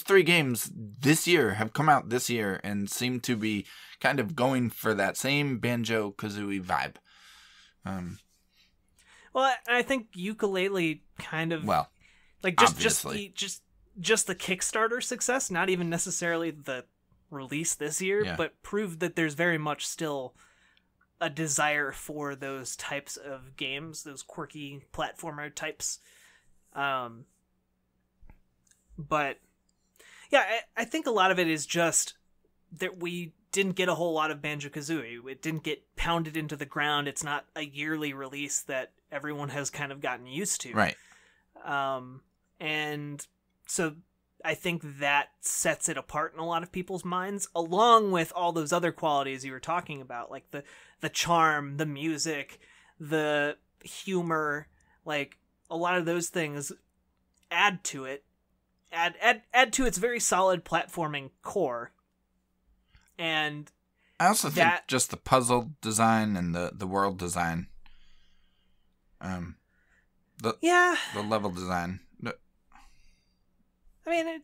B: three games this year have come out this year and seem to be kind of going for that same Banjo-Kazooie vibe.
A: Well, Well, I think Yooka-Laylee kind of like just the Kickstarter success, not even necessarily the release this year, but proved that there's very much still a desire for those types of games, those quirky platformer types. But yeah, I think a lot of it is just that we didn't get a whole lot of Banjo-Kazooie. It didn't get pounded into the ground. It's not a yearly release that everyone has kind of gotten used to.
B: Right.
A: And so I think that sets it apart in a lot of people's minds, along with all those other qualities you were talking about, like the charm, the music, the humor, like a lot of those things add to it, add to its very solid platforming core. And
B: I also think just the puzzle design and the world design, the level design.
A: I mean,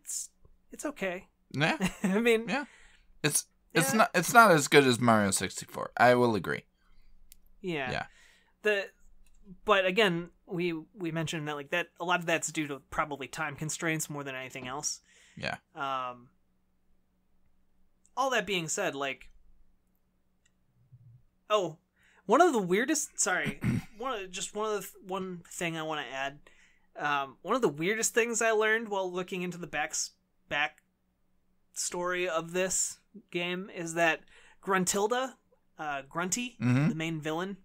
A: it's okay.
B: Yeah.
A: I mean,
B: yeah. It's not as good as Mario 64. I will agree.
A: Yeah. But again, we mentioned that like that a lot of that's due to probably time constraints more than anything else.
B: Yeah.
A: All that being said, like, one of the weirdest. Sorry, one thing I want to add. One of the weirdest things I learned while looking into the back story of this game is that Gruntilda, Grunty, the main villain,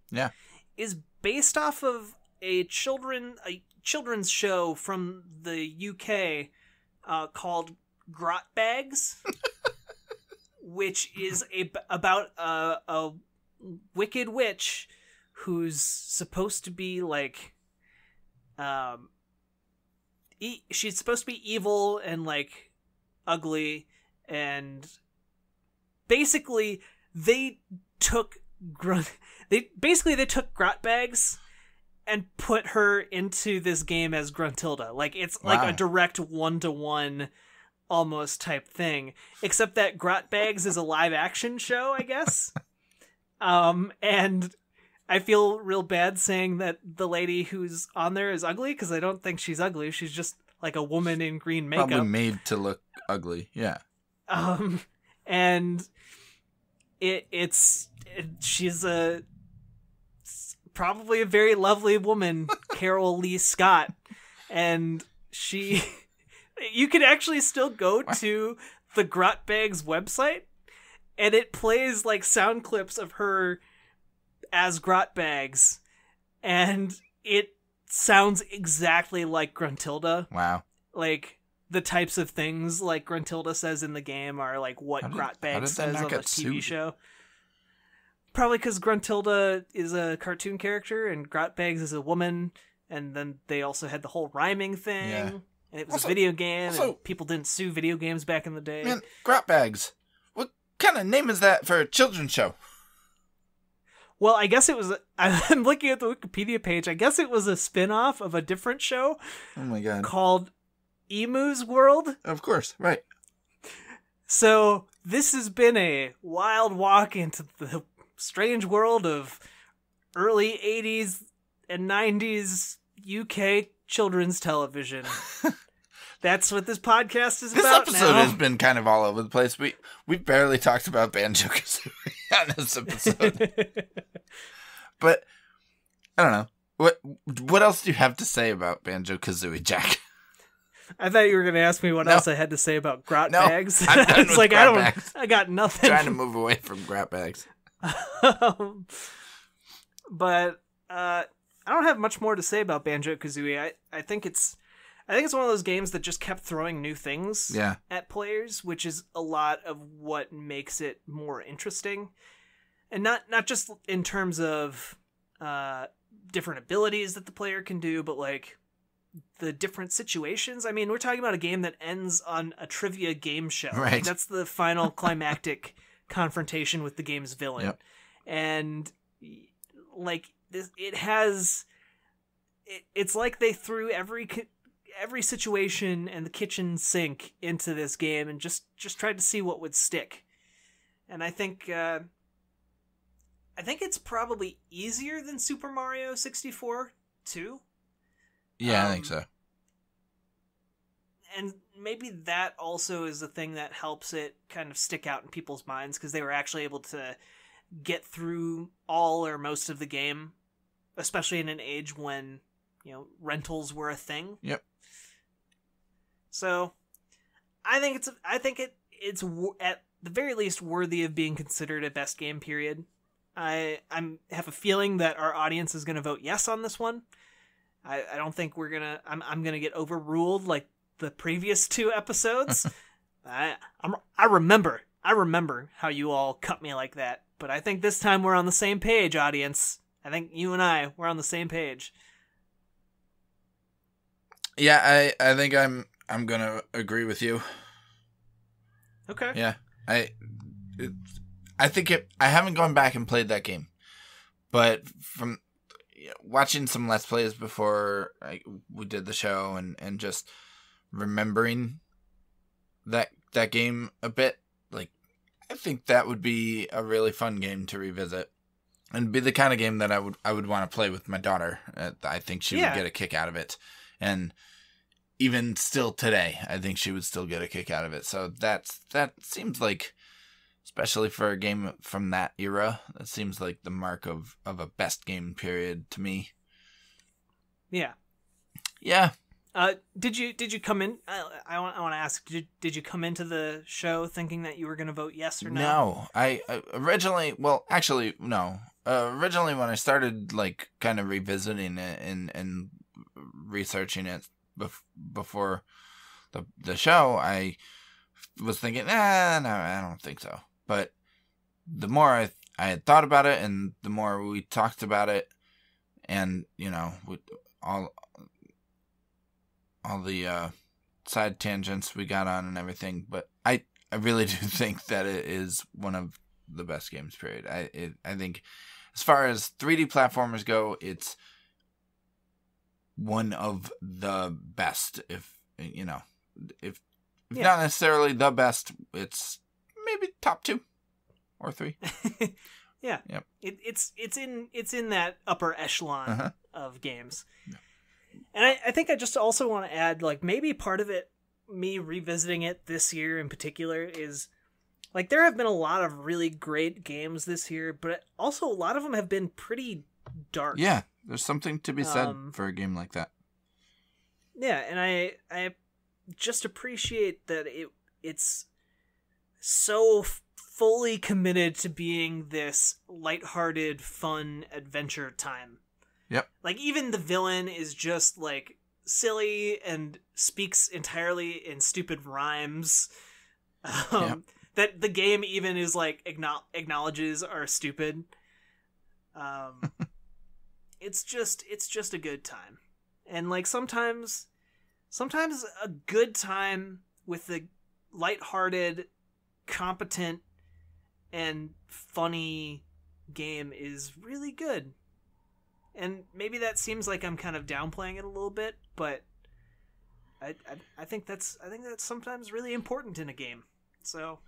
A: is based off of a children's show from the UK called Grot Bags, which is about a wicked witch who's supposed to be like she's supposed to be evil and like ugly, and basically they took Grot Bags and put her into this game as Gruntilda. Like it's like a direct 1-to-1 almost type thing, except that Grot Bags is a live action show, I guess. And I feel real bad saying that the lady who's on there is ugly, because I don't think she's ugly. She's just like a woman in green makeup.
B: Probably made to look ugly, yeah.
A: And she's probably a very lovely woman, Carol Lee Scott, and you can actually still go to the Grot Bags website, and it plays like sound clips of her as Grot Bags, and it sounds exactly like Gruntilda.
B: Wow.
A: Like the types of things like Gruntilda says in the game are like what Grot Bags says on the TV show. Probably because Gruntilda is a cartoon character and Grot Bags is a woman, and then they also had the whole rhyming thing, and it was a video game, and people didn't sue video games back in the day.
B: Man, Grot Bags. What kind of name is that for a children's show?
A: Well, I guess it was... I'm looking at the Wikipedia page. I guess it was a spin-off of a different show.
B: Oh my god.
A: Called Emu's World.
B: Of course, right.
A: So, this has been a wild walk into the strange world of early 80s and 90s UK children's television. That's what this podcast is about now.
B: This episode has been kind of all over the place. We barely talked about Banjo-Kazooie on this episode. But, I don't know. What else do you have to say about Banjo-Kazooie, Jack?
A: I thought you were going to ask me what else I had to say about Grot Bags.
B: I'm done with
A: like,
B: Grot Bags.
A: I got nothing.
B: I'm trying to move away from Grot Bags.
A: But, I don't have much more to say about Banjo-Kazooie. I think it's one of those games that just kept throwing new things at players, which is a lot of what makes it more interesting. And not just in terms of different abilities that the player can do, but like the different situations. I mean, we're talking about a game that ends on a trivia game show.
B: Right.
A: Like, that's the final climactic confrontation with the game's villain.
B: Yep.
A: And like this, it's like they threw every situation and the kitchen sink into this game and just tried to see what would stick. And I think it's probably easier than Super Mario 64 too.
B: Yeah, I think so.
A: And maybe that also is the thing that helps it kind of stick out in people's minds, because they were actually able to get through all or most of the game, especially in an age when, rentals were a thing.
B: Yep.
A: So, I think it's at the very least worthy of being considered a best game period. I have a feeling that our audience is going to vote yes on this one. I don't think I'm going to get overruled like the previous 2 episodes. I remember how you all cut me like that, but I think this time we're on the same page, audience. I think you and we're on the same page.
B: Yeah, I think I'm going to agree with you.
A: Okay.
B: Yeah. I think I haven't gone back and played that game, but from watching some Let's Plays before we did the show and just remembering that game a bit, like, I think that would be a really fun game to revisit and be the kind of game that I would want to play with my daughter. I think she would get a kick out of it, and even still today, I think she would still get a kick out of it. So that seems like, especially for a game from that era, that seems like the mark of a best game period to me.
A: Yeah.
B: Yeah.
A: Did you come in? I want to ask. Did you come into the show thinking that you were going to vote yes or no?
B: No. I originally, well, actually, no. Originally, when I started like kind of revisiting it and researching it before the show, I was thinking, no, I don't think so. But the more I had thought about it, and the more we talked about it, and with all the side tangents we got on and everything, but I really do think that it is one of the best games period. I think as far as 3D platformers go, it's one of the best. If not necessarily the best, it's maybe top 2 or 3.
A: Yeah.
B: Yep.
A: It's in that upper echelon of games.
B: Yeah.
A: And I think I just also want to add, like, maybe part of it, me revisiting it this year in particular, is like there have been a lot of really great games this year, but also a lot of them have been pretty dark.
B: Yeah, there's something to be said for a game like that.
A: Yeah, and I just appreciate that it's so fully committed to being this lighthearted, fun adventure time.
B: Yep.
A: Like, even the villain is just, like, silly and speaks entirely in stupid rhymes.
B: Yep.
A: That the game even is, like, acknowledges are stupid. It's just a good time. And, like, sometimes a good time with the lighthearted, competent, and funny game is really good. And maybe that seems like I'm kind of downplaying it a little bit, but I think that's sometimes really important in a game. So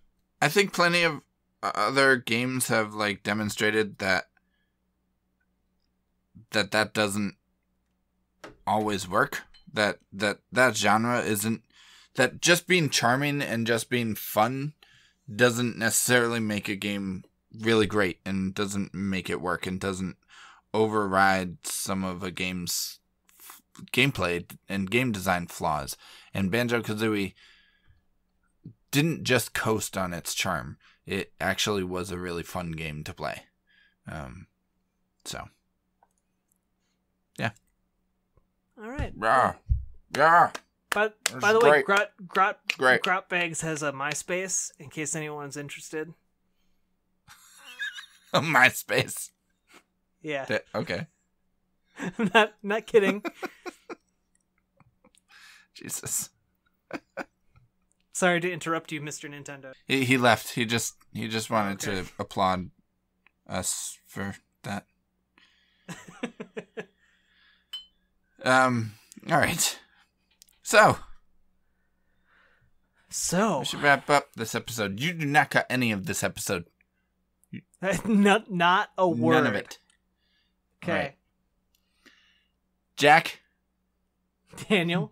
B: I think plenty of other games have like demonstrated that doesn't always work. That genre isn't, that just being charming and just being fun doesn't necessarily make a game really great, and doesn't make it work, and doesn't override some of a game's gameplay and game design flaws. And Banjo-Kazooie didn't just coast on its charm. It actually was a really fun game to play. So, yeah.
A: All right.
B: Yeah. Yeah.
A: But by the way,
B: Great.
A: Grotbags has a MySpace in case anyone's interested.
B: MySpace.
A: Yeah.
B: Okay.
A: I'm not kidding.
B: Jesus.
A: Sorry to interrupt you, Mr. Nintendo.
B: He left. He just wanted to applaud us for that. All right. So we should wrap up this episode. You do not cut any of this episode.
A: Not a word.
B: None of it.
A: Okay. Right.
B: Jack.
A: Daniel.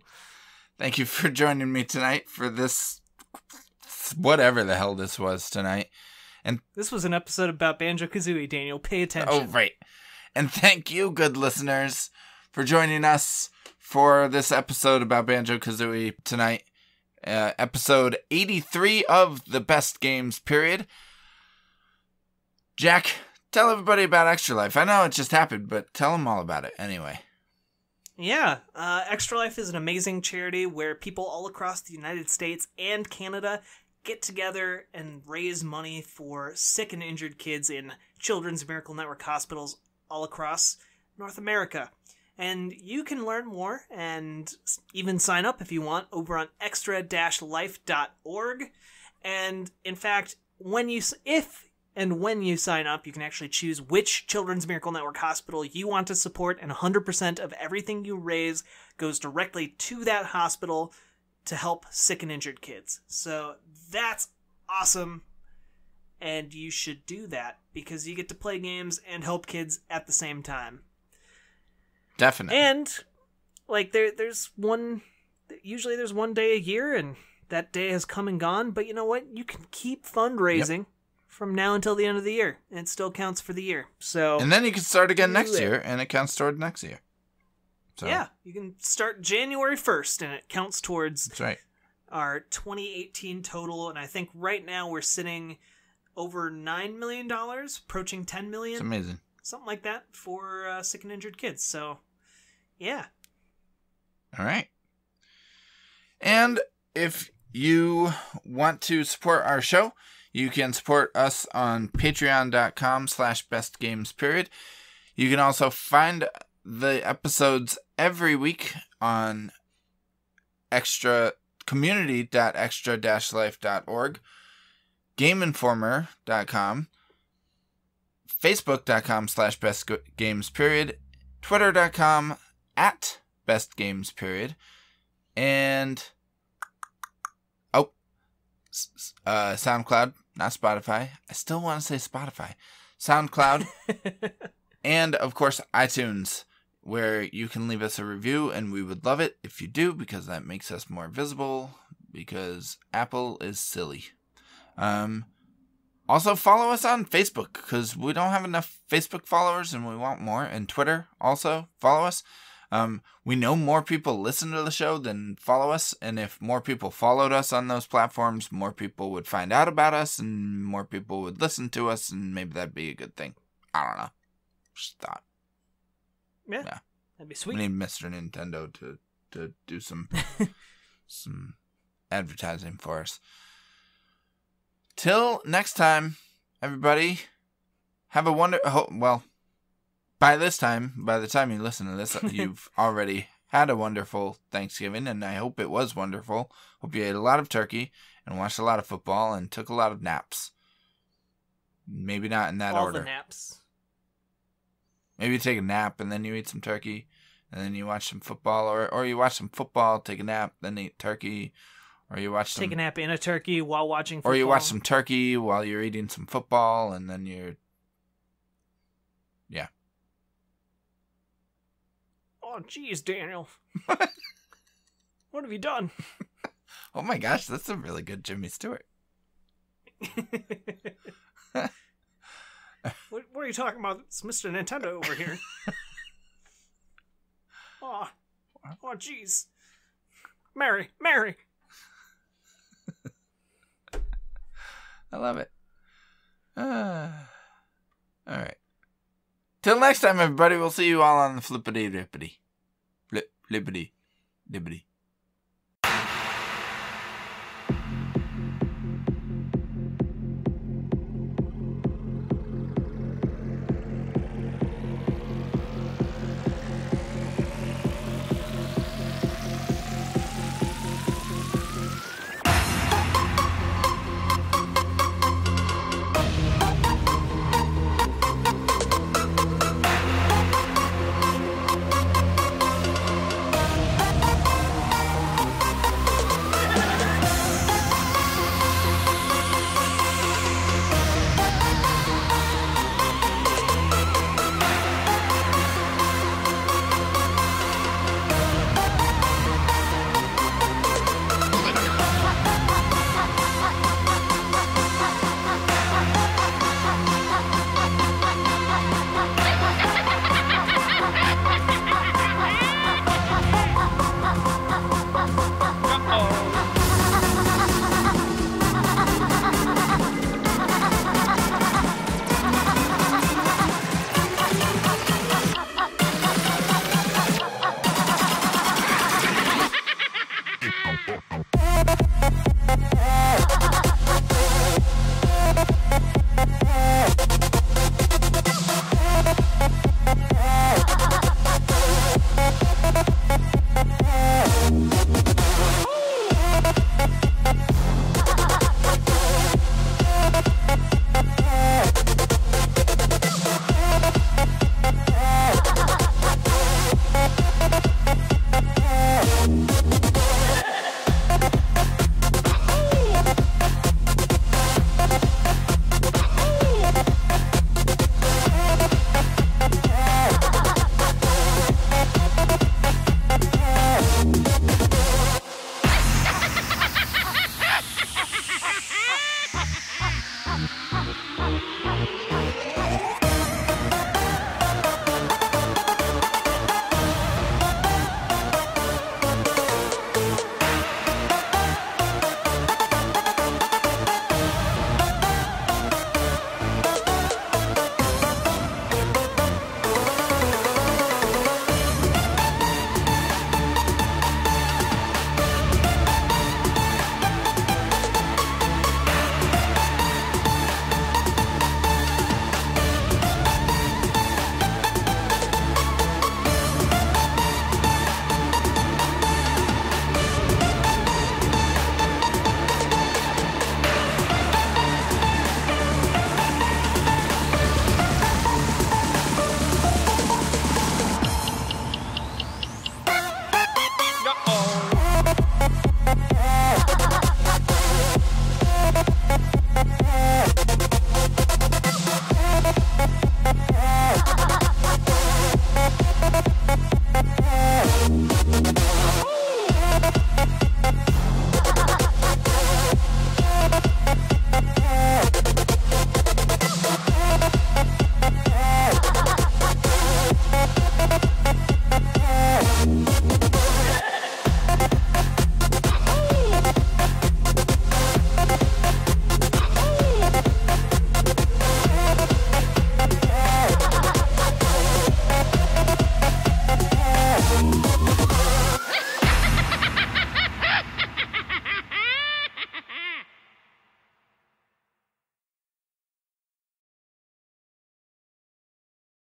B: Thank you for joining me tonight for this, whatever the hell this was tonight. And
A: this was an episode about Banjo-Kazooie, Daniel. Pay attention.
B: Oh, right. And thank you, good listeners, for joining us for this episode about Banjo-Kazooie tonight. Episode 83 of the Best Games period. Jack, tell everybody about Extra Life. I know it just happened, but tell them all about it anyway.
A: Yeah, Extra Life is an amazing charity where people all across the United States and Canada get together and raise money for sick and injured kids in Children's Miracle Network hospitals all across North America. And you can learn more and even sign up if you want over on extra-life.org. And in fact, when you sign up, you can actually choose which Children's Miracle Network hospital you want to support, and 100% of everything you raise goes directly to that hospital to help sick and injured kids. So that's awesome, and you should do that because you get to play games and help kids at the same time.
B: Definitely.
A: And like there's one day a year, and that day has come and gone, but you know what? You can keep fundraising from now until the end of the year, and it still counts for the year. So,
B: and then you can start again next year, and it counts toward next year. So.
A: Yeah, you can start January 1st, and it counts towards
B: That's right.
A: our 2018 total. And I think right now we're sitting over $9 million, approaching $10 million.
B: It's amazing.
A: Something like that for sick and injured kids. So, yeah.
B: All right. And if you want to support our show, you can support us on patreon.com/bestgamesperiod. You can also find the episodes every week on community.extra-life.org, gameinformer.com, facebook.com/bestgamesperiod, twitter.com/bestgamesperiod, and SoundCloud, not Spotify. I still want to say Spotify. SoundCloud, and of course iTunes, where you can leave us a review, and we would love it if you do, because that makes us more visible, because Apple is silly. Also follow us on Facebook, because we don't have enough Facebook followers and we want more, and Twitter also follow us. We know more people listen to the show than follow us, and if more people followed us on those platforms, more people would find out about us, and more people would listen to us, and maybe that'd be a good thing. I don't know. Just thought.
A: Yeah. That'd be sweet.
B: We need Mr. Nintendo to do some advertising for us. Till next time, everybody, have a well, by the time you listen to this, you've already had a wonderful Thanksgiving, and I hope it was wonderful. Hope you ate a lot of turkey and watched a lot of football and took a lot of naps. Maybe not in that order.
A: All the naps.
B: Maybe you take a nap and then you eat some turkey, and then you watch some football, or you watch some football, take a nap, then eat turkey, or you watch
A: take a nap in a turkey while watching football.
B: Or you watch some turkey while you're eating some football, and then you're... Yeah.
A: Oh, geez, Daniel. What have you done?
B: Oh my gosh, that's a really good Jimmy Stewart.
A: What are you talking about? It's Mr. Nintendo over here. Oh, jeez. Mary.
B: I love it. All right. Till next time, everybody. We'll see you all on the flippity-dippity. Flippity-dippity.